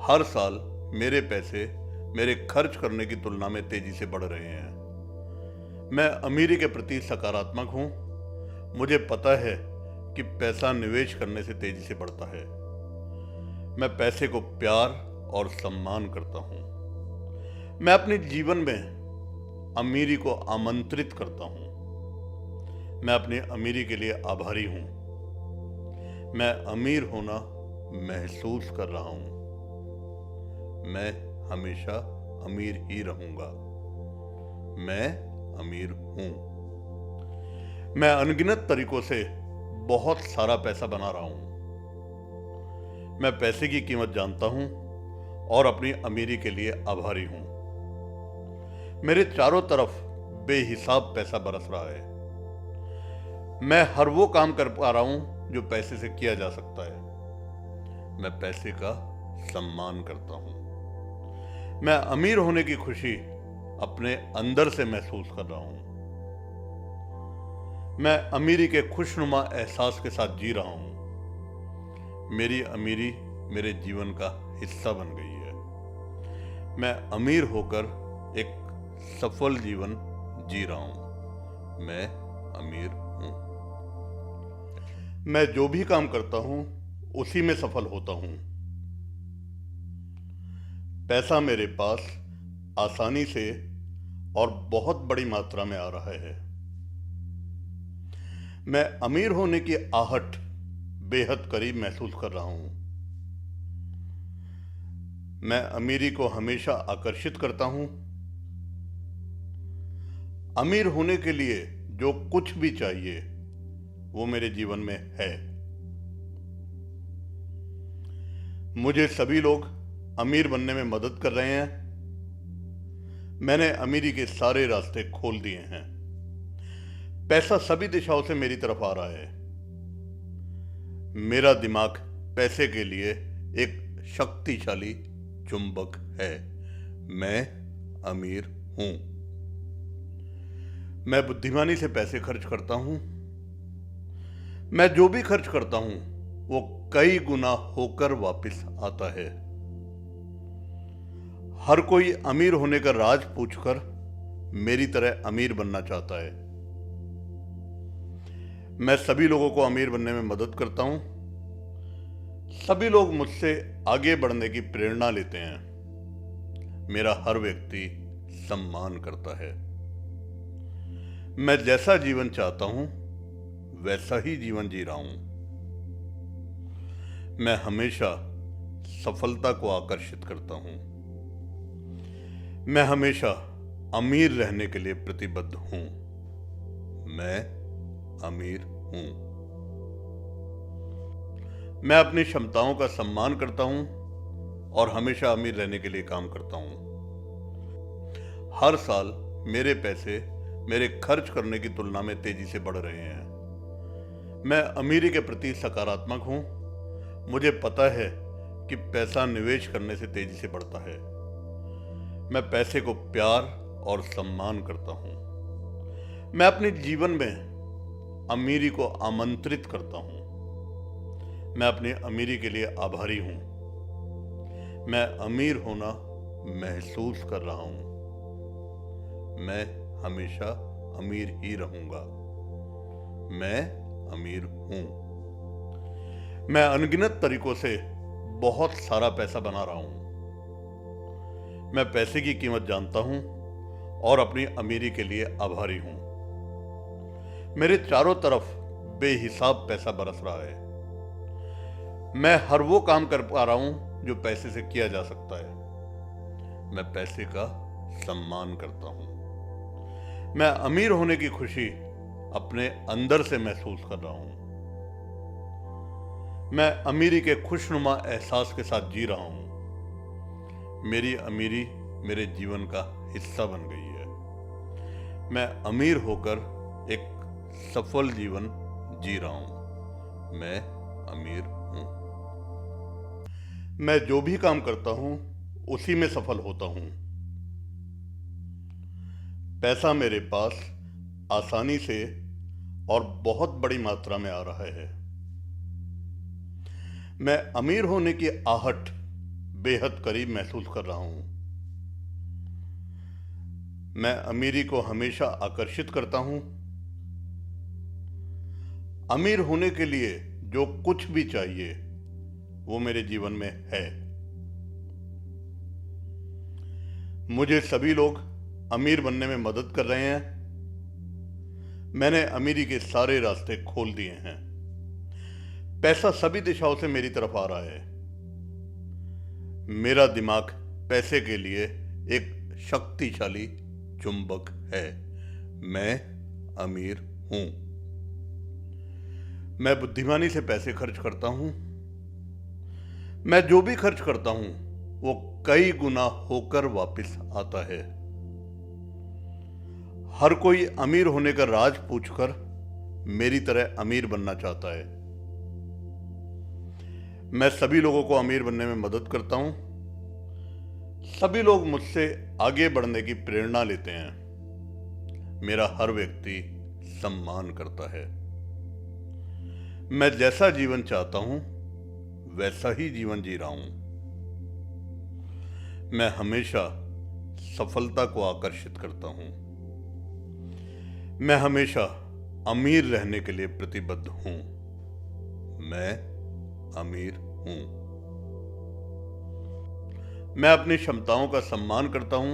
हर साल मेरे पैसे मेरे खर्च करने की तुलना में तेजी से बढ़ रहे हैं। मैं अमीरी के प्रति सकारात्मक हूं। मुझे पता है कि पैसा निवेश करने से तेजी से बढ़ता है। मैं पैसे को प्यार और सम्मान करता हूं। मैं अपने जीवन में अमीरी को आमंत्रित करता हूं। मैं अपनी अमीरी के लिए आभारी हूं। मैं अमीर होना महसूस कर रहा हूं। मैं हमेशा अमीर ही रहूंगा। मैं अमीर हूं। मैं अनगिनत तरीकों से बहुत सारा पैसा बना रहा हूं। मैं पैसे की कीमत जानता हूं और अपनी अमीरी के लिए आभारी हूं। मेरे चारों तरफ बेहिसाब पैसा बरस रहा है। मैं हर वो काम कर पा रहा हूं जो पैसे से किया जा सकता है। मैं पैसे का सम्मान करता हूं। मैं अमीर होने की खुशी अपने अंदर से महसूस कर रहा हूं। मैं अमीरी के खुशनुमा एहसास के साथ जी रहा हूं। मेरी अमीरी मेरे जीवन का हिस्सा बन गई है। मैं अमीर होकर एक सफल जीवन जी रहा हूं। मैं अमीर हूं। मैं जो भी काम करता हूं उसी में सफल होता हूं। पैसा मेरे पास आसानी से और बहुत बड़ी मात्रा में आ रहा है। मैं अमीर होने की आहट बेहद करीब महसूस कर रहा हूं। मैं अमीरी को हमेशा आकर्षित करता हूं। अमीर होने के लिए जो कुछ भी चाहिए वो मेरे जीवन में है। मुझे सभी लोग अमीर बनने में मदद कर रहे हैं। मैंने अमीरी के सारे रास्ते खोल दिए हैं। पैसा सभी दिशाओं से मेरी तरफ आ रहा है। मेरा दिमाग पैसे के लिए एक शक्तिशाली चुंबक है। मैं अमीर हूं। मैं बुद्धिमानी से पैसे खर्च करता हूं। मैं जो भी खर्च करता हूं वो कई गुना होकर वापस आता है। हर कोई अमीर होने का राज पूछकर मेरी तरह अमीर बनना चाहता है। मैं सभी लोगों को अमीर बनने में मदद करता हूं। सभी लोग मुझसे आगे बढ़ने की प्रेरणा लेते हैं। मेरा हर व्यक्ति सम्मान करता है। मैं जैसा जीवन चाहता हूं वैसा ही जीवन जी रहा हूं। मैं हमेशा सफलता को आकर्षित करता हूं। मैं हमेशा अमीर रहने के लिए प्रतिबद्ध हूं। मैं अमीर हूं। मैं अपनी क्षमताओं का सम्मान करता हूं और हमेशा अमीर रहने के लिए काम करता हूं। हर साल मेरे पैसे मेरे खर्च करने की तुलना में तेजी से बढ़ रहे हैं। मैं अमीरी के प्रति सकारात्मक हूं। मुझे पता है कि पैसा निवेश करने से तेजी से बढ़ता है। मैं पैसे को प्यार और सम्मान करता हूं। मैं अपने जीवन में अमीरी को आमंत्रित करता हूं। मैं अपनी अमीरी के लिए आभारी हूं। मैं अमीर होना महसूस कर रहा हूं। मैं हमेशा अमीर ही रहूंगा। मैं अमीर हूं। मैं अनगिनत तरीकों से बहुत सारा पैसा बना रहा हूं। मैं पैसे की कीमत जानता हूं और अपनी अमीरी के लिए आभारी हूं। मेरे चारों तरफ बेहिसाब पैसा बरस रहा है। मैं हर वो काम कर पा रहा हूं जो पैसे से किया जा सकता है। मैं पैसे का सम्मान करता हूं। मैं अमीर होने की खुशी अपने अंदर से महसूस कर रहा हूं। मैं अमीरी के खुशनुमा एहसास के साथ जी रहा हूं। मेरी अमीरी मेरे जीवन का हिस्सा बन गई है। मैं अमीर होकर एक सफल जीवन जी रहा हूं। मैं अमीर हूं। मैं जो भी काम करता हूं उसी में सफल होता हूं। पैसा मेरे पास आसानी से और बहुत बड़ी मात्रा में आ रहा है। मैं अमीर होने की आहट बेहद करीब महसूस कर रहा हूं। मैं अमीरी को हमेशा आकर्षित करता हूं। अमीर होने के लिए जो कुछ भी चाहिए वो मेरे जीवन में है। मुझे सभी लोग अमीर बनने में मदद कर रहे हैं। मैंने अमीरी के सारे रास्ते खोल दिए हैं। पैसा सभी दिशाओं से मेरी तरफ आ रहा है। मेरा दिमाग पैसे के लिए एक शक्तिशाली चुंबक है। मैं अमीर हूं। मैं बुद्धिमानी से पैसे खर्च करता हूं। मैं जो भी खर्च करता हूं वो कई गुना होकर वापस आता है। हर कोई अमीर होने का राज पूछकर मेरी तरह अमीर बनना चाहता है। मैं सभी लोगों को अमीर बनने में मदद करता हूं। सभी लोग मुझसे आगे बढ़ने की प्रेरणा लेते हैं। मेरा हर व्यक्ति सम्मान करता है। मैं जैसा जीवन चाहता हूं वैसा ही जीवन जी रहा हूं। मैं हमेशा सफलता को आकर्षित करता हूं। मैं हमेशा अमीर रहने के लिए प्रतिबद्ध हूं। मैं अमीर हूं। मैं अपनी क्षमताओं का सम्मान करता हूं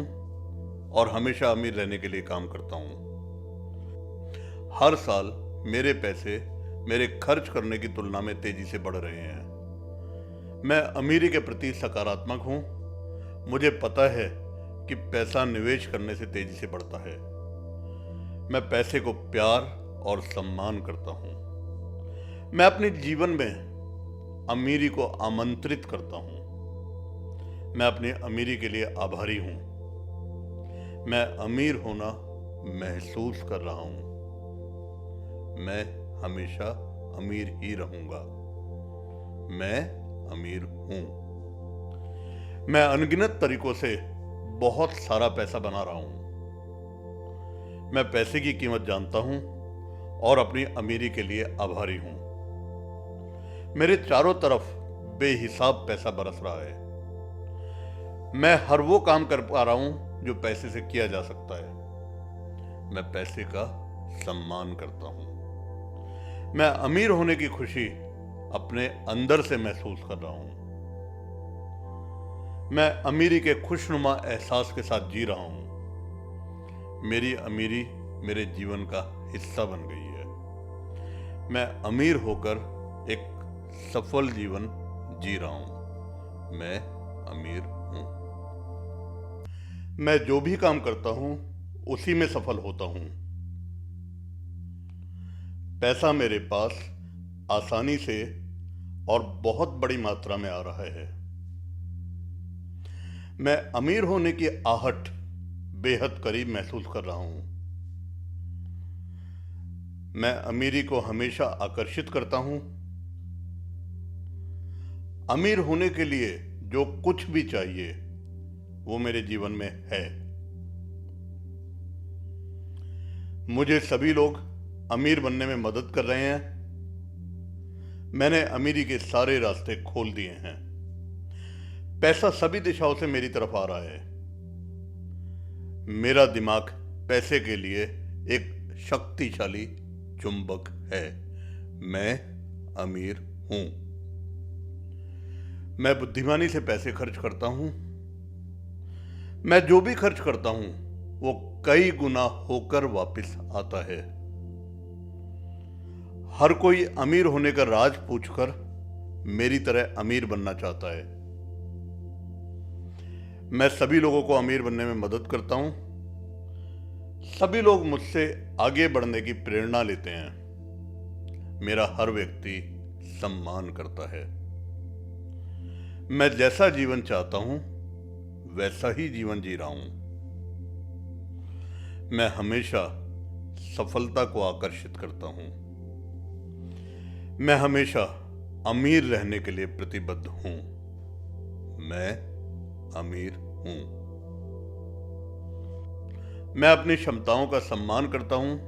और हमेशा अमीर रहने के लिए काम करता हूं। हर साल मेरे पैसे मेरे खर्च करने की तुलना में तेजी से बढ़ रहे हैं। मैं अमीरी के प्रति सकारात्मक हूं। मुझे पता है कि पैसा निवेश करने से तेजी से बढ़ता है। मैं पैसे को प्यार और सम्मान करता हूं। मैं अपने जीवन में अमीरी को आमंत्रित करता हूं। मैं अपनी अमीरी के लिए आभारी हूं। मैं अमीर होना महसूस कर रहा हूं। मैं हमेशा अमीर ही रहूंगा। मैं अमीर हूं। मैं अनगिनत तरीकों से बहुत सारा पैसा बना रहा हूं। मैं पैसे की कीमत जानता हूं और अपनी अमीरी के लिए आभारी हूं। मेरे चारों तरफ बेहिसाब पैसा बरस रहा है। मैं हर वो काम कर पा रहा हूं जो पैसे से किया जा सकता है। मैं पैसे का सम्मान करता हूं। मैं अमीर होने की खुशी अपने अंदर से महसूस कर रहा हूं। मैं अमीरी के खुशनुमा एहसास के साथ जी रहा हूं। मेरी अमीरी मेरे जीवन का हिस्सा बन गई है। मैं अमीर होकर एक सफल जीवन जी रहा हूं। मैं अमीर हूं। मैं जो भी काम करता हूं उसी में सफल होता हूं। पैसा मेरे पास आसानी से और बहुत बड़ी मात्रा में आ रहा है। मैं अमीर होने की आहट बेहद करीब महसूस कर रहा हूं। मैं अमीरी को हमेशा आकर्षित करता हूं। अमीर होने के लिए जो कुछ भी चाहिए वो मेरे जीवन में है। मुझे सभी लोग अमीर बनने में मदद कर रहे हैं। मैंने अमीरी के सारे रास्ते खोल दिए हैं। पैसा सभी दिशाओं से मेरी तरफ आ रहा है। मेरा दिमाग पैसे के लिए एक शक्तिशाली चुंबक है। मैं अमीर हूं। मैं बुद्धिमानी से पैसे खर्च करता हूं। मैं जो भी खर्च करता हूं वो कई गुना होकर वापस आता है। हर कोई अमीर होने का राज पूछकर मेरी तरह अमीर बनना चाहता है। मैं सभी लोगों को अमीर बनने में मदद करता हूं। सभी लोग मुझसे आगे बढ़ने की प्रेरणा लेते हैं। मेरा हर व्यक्ति सम्मान करता है। मैं जैसा जीवन चाहता हूं वैसा ही जीवन जी रहा हूं। मैं हमेशा सफलता को आकर्षित करता हूं। मैं हमेशा अमीर रहने के लिए प्रतिबद्ध हूं। मैं अमीर हूं। मैं अपनी क्षमताओं का सम्मान करता हूं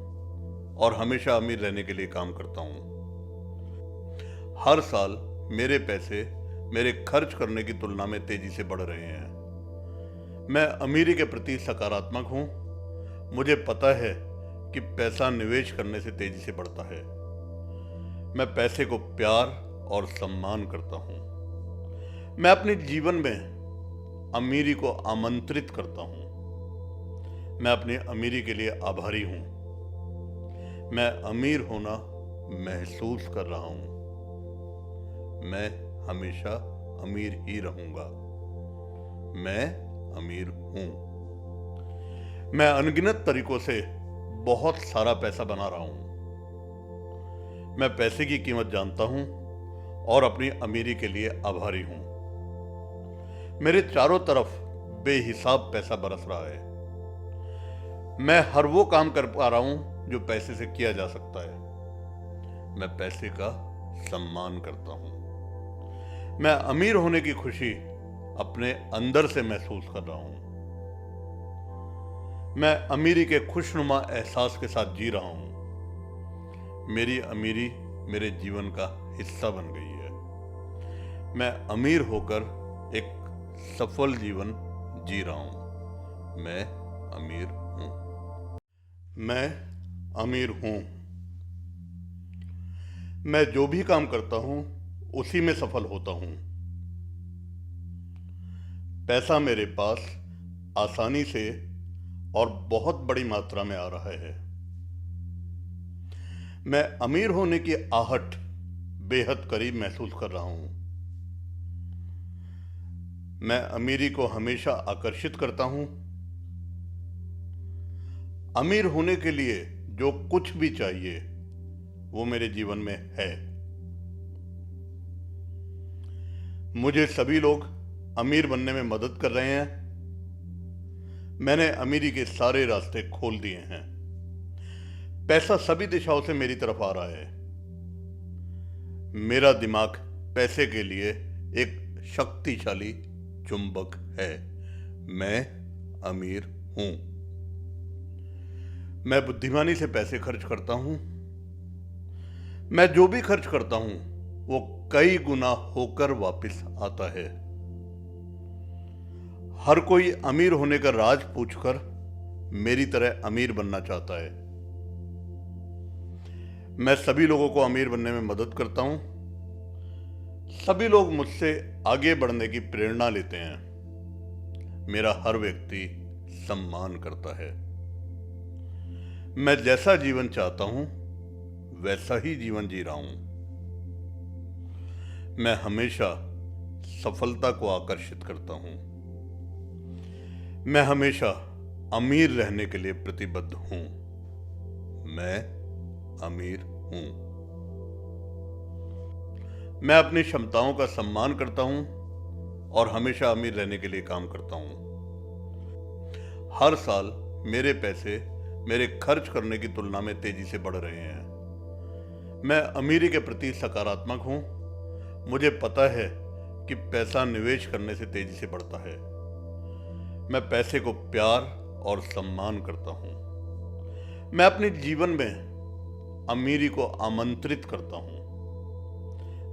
और हमेशा अमीर रहने के लिए काम करता हूं। हर साल मेरे पैसे मेरे खर्च करने की तुलना में तेजी से बढ़ रहे हैं। मैं अमीरी के प्रति सकारात्मक हूं। मुझे पता है कि पैसा निवेश करने से तेजी से बढ़ता है। मैं पैसे को प्यार और सम्मान करता हूं। मैं अपने जीवन में अमीरी को आमंत्रित करता हूं। मैं अपनी अमीरी के लिए आभारी हूं। मैं अमीर होना महसूस कर रहा हूं। मैं हमेशा अमीर ही रहूंगा। मैं अमीर हूं। मैं अनगिनत तरीकों से बहुत सारा पैसा बना रहा हूं। मैं पैसे की कीमत जानता हूं और अपनी अमीरी के लिए आभारी हूं। मेरे चारों तरफ बेहिसाब पैसा बरस रहा है। मैं हर वो काम कर पा रहा हूं जो पैसे से किया जा सकता है। मैं पैसे का सम्मान करता हूं। मैं अमीर होने की खुशी अपने अंदर से महसूस कर रहा हूं। मैं अमीरी के खुशनुमा एहसास के साथ जी रहा हूं। मेरी अमीरी मेरे जीवन का हिस्सा बन गई है। मैं अमीर होकर एक सफल जीवन जी रहा हूं। मैं अमीर हूं। मैं अमीर हूं। मैं जो भी काम करता हूं उसी में सफल होता हूं। पैसा मेरे पास आसानी से और बहुत बड़ी मात्रा में आ रहा है। मैं अमीर होने की आहट बेहद करीब महसूस कर रहा हूं। मैं अमीरी को हमेशा आकर्षित करता हूं। अमीर होने के लिए जो कुछ भी चाहिए वो मेरे जीवन में है। मुझे सभी लोग अमीर बनने में मदद कर रहे हैं। मैंने अमीरी के सारे रास्ते खोल दिए हैं। पैसा सभी दिशाओं से मेरी तरफ आ रहा है। मेरा दिमाग पैसे के लिए एक शक्तिशाली चुंबक है। मैं अमीर हूं। मैं बुद्धिमानी से पैसे खर्च करता हूं। मैं जो भी खर्च करता हूं वो कई गुना होकर वापस आता है। हर कोई अमीर होने का राज पूछकर मेरी तरह अमीर बनना चाहता है। मैं सभी लोगों को अमीर बनने में मदद करता हूं। सभी लोग मुझसे आगे बढ़ने की प्रेरणा लेते हैं। मेरा हर व्यक्ति सम्मान करता है। मैं जैसा जीवन चाहता हूं वैसा ही जीवन जी रहा हूं। मैं हमेशा सफलता को आकर्षित करता हूं। मैं हमेशा अमीर रहने के लिए प्रतिबद्ध हूं। मैं अमीर हूं। मैं अपनी क्षमताओं का सम्मान करता हूं और हमेशा अमीर रहने के लिए काम करता हूं। हर साल मेरे पैसे मेरे खर्च करने की तुलना में तेजी से बढ़ रहे हैं। मैं अमीरी के प्रति सकारात्मक हूं। मुझे पता है कि पैसा निवेश करने से तेजी से बढ़ता है। मैं पैसे को प्यार और सम्मान करता हूं। मैं अपने जीवन में अमीरी को आमंत्रित करता हूं।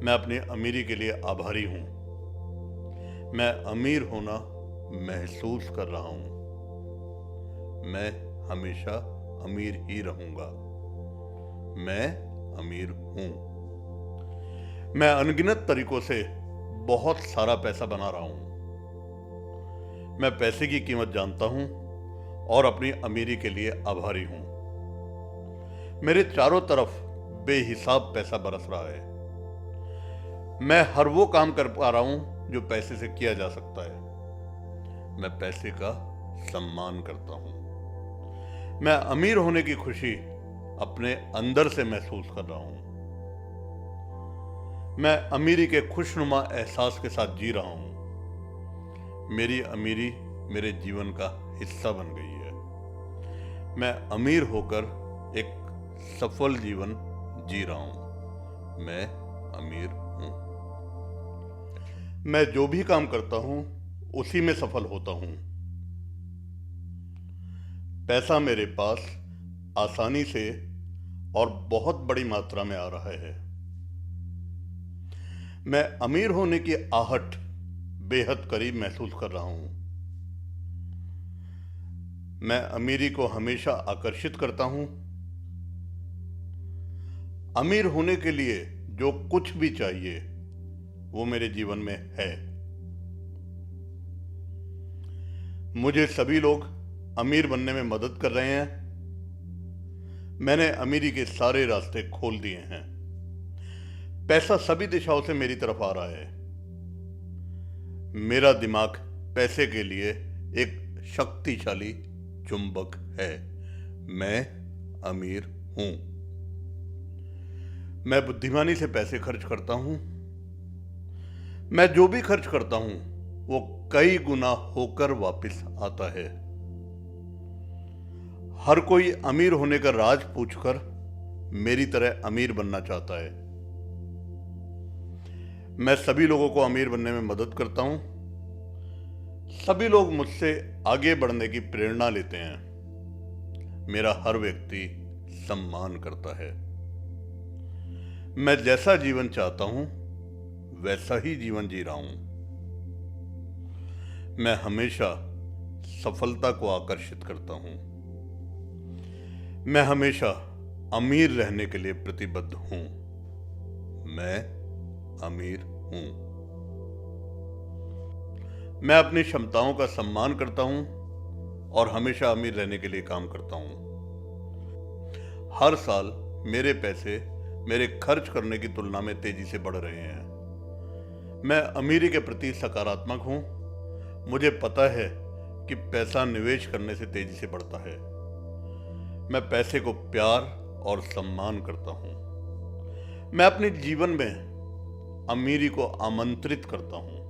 मैं अपनी अमीरी के लिए आभारी हूं। मैं अमीर होना महसूस कर रहा हूं। मैं हमेशा अमीर ही रहूंगा। मैं अमीर हूं। मैं अनगिनत तरीकों से बहुत सारा पैसा बना रहा हूं। मैं पैसे की कीमत जानता हूं और अपनी अमीरी के लिए आभारी हूं। मेरे चारों तरफ बेहिसाब पैसा बरस रहा है। मैं हर वो काम कर पा रहा हूं जो पैसे से किया जा सकता है। मैं पैसे का सम्मान करता हूं। मैं अमीर होने की खुशी अपने अंदर से महसूस कर रहा हूं। मैं अमीरी के खुशनुमा एहसास के साथ जी रहा हूं। मेरी अमीरी मेरे जीवन का हिस्सा बन गई है। मैं अमीर होकर एक सफल जीवन जी रहा हूं। मैं अमीर हूं। मैं जो भी काम करता हूं उसी में सफल होता हूं। पैसा मेरे पास आसानी से और बहुत बड़ी मात्रा में आ रहा है। मैं अमीर होने की आहट बेहद करीब महसूस कर रहा हूं। मैं अमीरी को हमेशा आकर्षित करता हूं। अमीर होने के लिए जो कुछ भी चाहिए वो मेरे जीवन में है। मुझे सभी लोग अमीर बनने में मदद कर रहे हैं। मैंने अमीरी के सारे रास्ते खोल दिए हैं। पैसा सभी दिशाओं से मेरी तरफ आ रहा है। मेरा दिमाग पैसे के लिए एक शक्तिशाली चुंबक है। मैं अमीर हूं। मैं बुद्धिमानी से पैसे खर्च करता हूं। मैं जो भी खर्च करता हूं वो कई गुना होकर वापस आता है। हर कोई अमीर होने का राज पूछकर मेरी तरह अमीर बनना चाहता है। मैं सभी लोगों को अमीर बनने में मदद करता हूं। सभी लोग मुझसे आगे बढ़ने की प्रेरणा लेते हैं। मेरा हर व्यक्ति सम्मान करता है। मैं जैसा जीवन चाहता हूं वैसा ही जीवन जी रहा हूं। मैं हमेशा सफलता को आकर्षित करता हूं। मैं हमेशा अमीर रहने के लिए प्रतिबद्ध हूं। मैं अमीर हूं। मैं अपनी क्षमताओं का सम्मान करता हूं और हमेशा अमीर रहने के लिए काम करता हूं। हर साल मेरे पैसे मेरे खर्च करने की तुलना में तेजी से बढ़ रहे हैं। मैं अमीरी के प्रति सकारात्मक हूं। मुझे पता है कि पैसा निवेश करने से तेजी से बढ़ता है। मैं पैसे को प्यार और सम्मान करता हूं। मैं अपने जीवन में अमीरी को आमंत्रित करता हूं।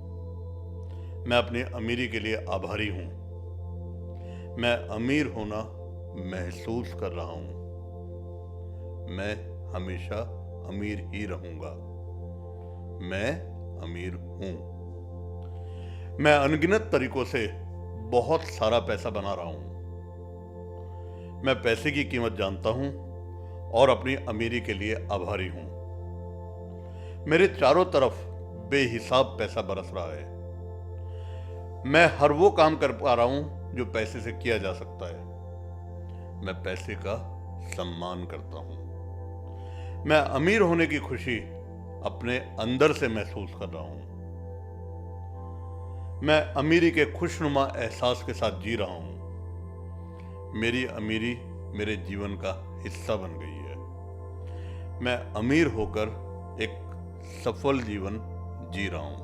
मैं अपनी अमीरी के लिए आभारी हूं। मैं अमीर होना महसूस कर रहा हूं। मैं हमेशा अमीर ही रहूंगा। मैं अमीर हूं। मैं अनगिनत तरीकों से बहुत सारा पैसा बना रहा हूं। मैं पैसे की कीमत जानता हूं और अपनी अमीरी के लिए आभारी हूं। मेरे चारों तरफ बेहिसाब पैसा बरस रहा है। मैं हर वो काम कर पा रहा हूं जो पैसे से किया जा सकता है। मैं पैसे का सम्मान करता हूं। मैं अमीर होने की खुशी अपने अंदर से महसूस कर रहा हूं। मैं अमीरी के खुशनुमा एहसास के साथ जी रहा हूं। मेरी अमीरी मेरे जीवन का हिस्सा बन गई है। मैं अमीर होकर एक सफल जीवन जी रहा हूं।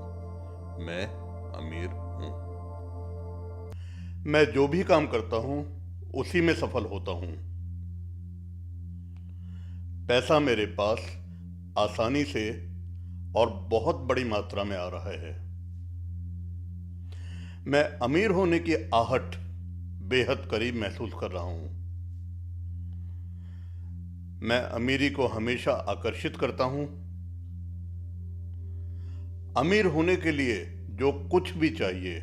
मैं अमीर हूं। मैं जो भी काम करता हूं उसी में सफल होता हूं। पैसा मेरे पास आसानी से और बहुत बड़ी मात्रा में आ रहा है। मैं अमीर होने की आहट बेहद करीब महसूस कर रहा हूं। मैं अमीरी को हमेशा आकर्षित करता हूं। अमीर होने के लिए जो कुछ भी चाहिए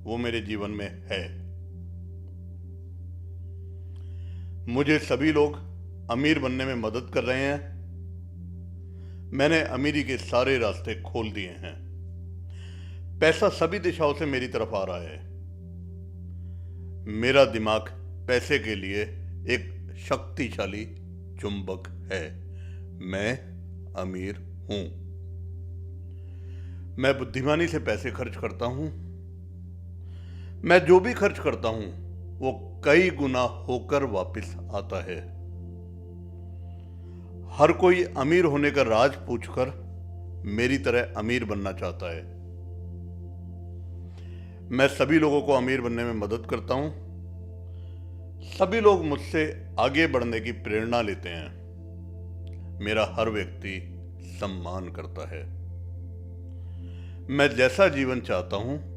वो मेरे जीवन में है। मुझे सभी लोग अमीर बनने में मदद कर रहे हैं। मैंने अमीरी के सारे रास्ते खोल दिए हैं। पैसा सभी दिशाओं से मेरी तरफ आ रहा है। मेरा दिमाग पैसे के लिए एक शक्तिशाली चुंबक है। मैं अमीर हूं। मैं बुद्धिमानी से पैसे खर्च करता हूं। मैं जो भी खर्च करता हूं वो कई गुना होकर वापस आता है। हर कोई अमीर होने का राज पूछकर मेरी तरह अमीर बनना चाहता है। मैं सभी लोगों को अमीर बनने में मदद करता हूं। सभी लोग मुझसे आगे बढ़ने की प्रेरणा लेते हैं। मेरा हर व्यक्ति सम्मान करता है। मैं जैसा जीवन चाहता हूं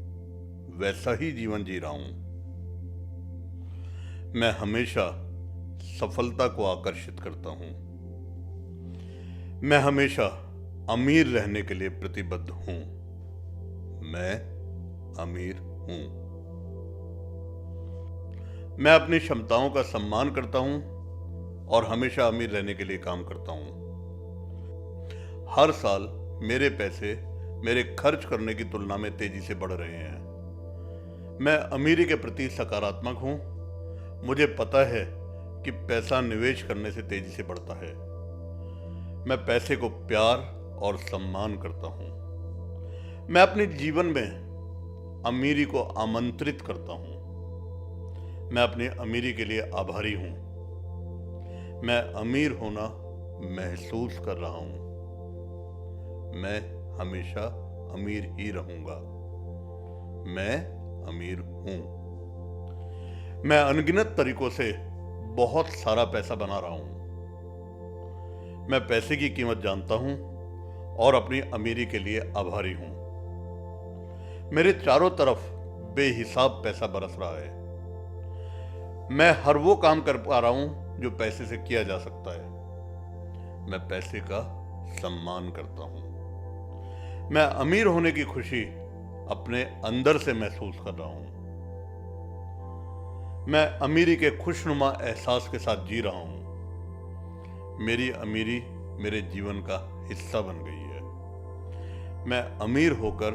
वैसा ही जीवन जी रहा हूं। मैं हमेशा सफलता को आकर्षित करता हूं। मैं हमेशा अमीर रहने के लिए प्रतिबद्ध हूं। मैं अमीर हूं। मैं अपनी क्षमताओं का सम्मान करता हूं और हमेशा अमीर रहने के लिए काम करता हूं। हर साल मेरे पैसे मेरे खर्च करने की तुलना में तेजी से बढ़ रहे हैं। मैं अमीरी के प्रति सकारात्मक हूं। मुझे पता है कि पैसा निवेश करने से तेजी से बढ़ता है। मैं पैसे को प्यार और सम्मान करता हूं। मैं अपने जीवन में अमीरी को आमंत्रित करता हूं। मैं अपनी अमीरी के लिए आभारी हूं। मैं अमीर होना महसूस कर रहा हूं। मैं हमेशा अमीर ही रहूंगा। मैं अमीर हूं। मैं अनगिनत तरीकों से बहुत सारा पैसा बना रहा हूं। मैं पैसे की कीमत जानता हूं और अपनी अमीरी के लिए आभारी हूं। मेरे चारों तरफ बेहिसाब पैसा बरस रहा है। मैं हर वो काम कर पा रहा हूं जो पैसे से किया जा सकता है। मैं पैसे का सम्मान करता हूं। मैं अमीर होने की खुशी अपने अंदर से महसूस कर रहा हूं। मैं अमीरी के खुशनुमा एहसास के साथ जी रहा हूं। मेरी अमीरी मेरे जीवन का हिस्सा बन गई है। मैं अमीर होकर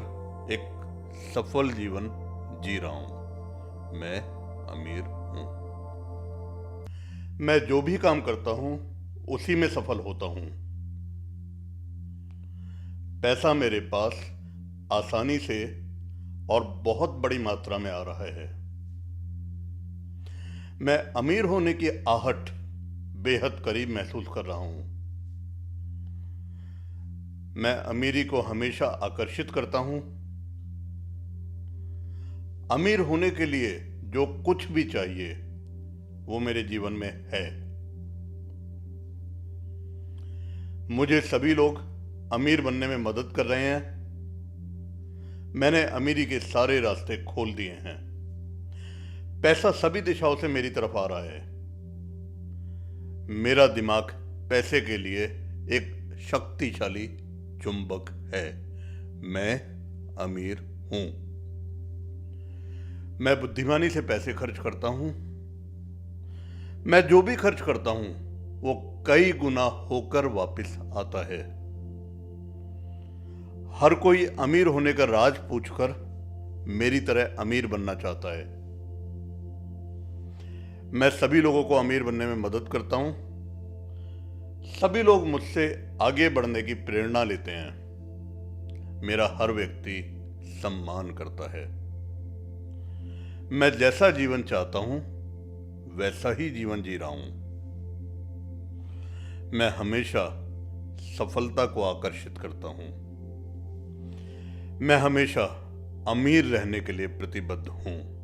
एक सफल जीवन जी रहा हूं। मैं अमीर हूं। मैं जो भी काम करता हूं उसी में सफल होता हूं। पैसा मेरे पास आसानी से और बहुत बड़ी मात्रा में आ रहा है। मैं अमीर होने की आहट बेहद करीब महसूस कर रहा हूं। मैं अमीरी को हमेशा आकर्षित करता हूं। अमीर होने के लिए जो कुछ भी चाहिए वो मेरे जीवन में है। मुझे सभी लोग अमीर बनने में मदद कर रहे हैं। मैंने अमीरी के सारे रास्ते खोल दिए हैं। पैसा सभी दिशाओं से मेरी तरफ आ रहा है। मेरा दिमाग पैसे के लिए एक शक्तिशाली चुंबक है। मैं अमीर हूं। मैं बुद्धिमानी से पैसे खर्च करता हूं। मैं जो भी खर्च करता हूं वो कई गुना होकर वापस आता है। हर कोई अमीर होने का राज पूछकर मेरी तरह अमीर बनना चाहता है। मैं सभी लोगों को अमीर बनने में मदद करता हूं। सभी लोग मुझसे आगे बढ़ने की प्रेरणा लेते हैं। मेरा हर व्यक्ति सम्मान करता है। मैं जैसा जीवन चाहता हूं वैसा ही जीवन जी रहा हूं। मैं हमेशा सफलता को आकर्षित करता हूं। मैं हमेशा अमीर रहने के लिए प्रतिबद्ध हूं।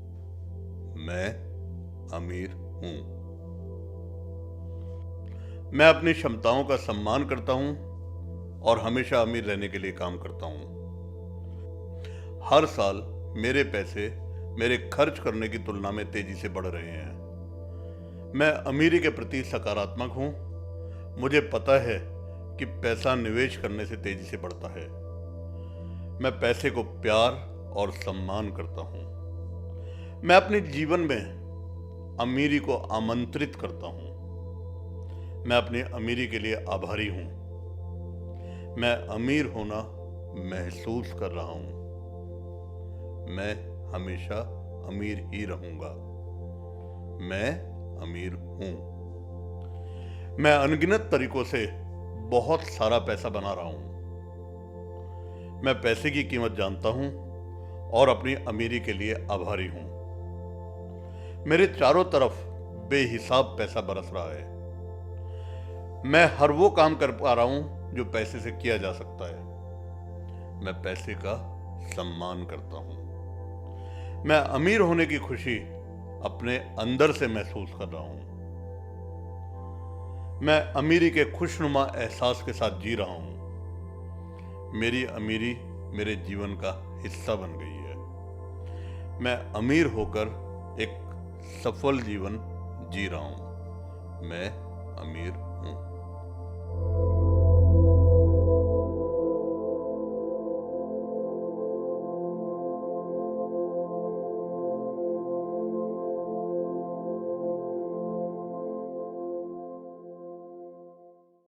मैं अमीर हूं। मैं अपनी क्षमताओं का सम्मान करता हूं और हमेशा अमीर रहने के लिए काम करता हूं। हर साल मेरे पैसे मेरे खर्च करने की तुलना में तेजी से बढ़ रहे हैं। मैं अमीरी के प्रति सकारात्मक हूं। मुझे पता है कि पैसा निवेश करने से तेजी से बढ़ता है। मैं पैसे को प्यार और सम्मान करता हूं। मैं अपने जीवन में अमीरी को आमंत्रित करता हूं। मैं अपनी अमीरी के लिए आभारी हूं। मैं अमीर होना महसूस कर रहा हूं। मैं हमेशा अमीर ही रहूंगा। मैं अमीर हूं। मैं अनगिनत तरीकों से बहुत सारा पैसा बना रहा हूं। मैं पैसे की कीमत जानता हूं और अपनी अमीरी के लिए आभारी हूं। मेरे चारों तरफ बेहिसाब पैसा बरस रहा है। मैं हर वो काम कर पा रहा हूं जो पैसे से किया जा सकता है। मैं पैसे का सम्मान करता हूं। मैं अमीर होने की खुशी अपने अंदर से महसूस कर रहा हूं। मैं अमीरी के खुशनुमा एहसास के साथ जी रहा हूं। मेरी अमीरी मेरे जीवन का हिस्सा बन गई है। मैं अमीर होकर एक सफल जीवन जी रहा हूं। मैं अमीर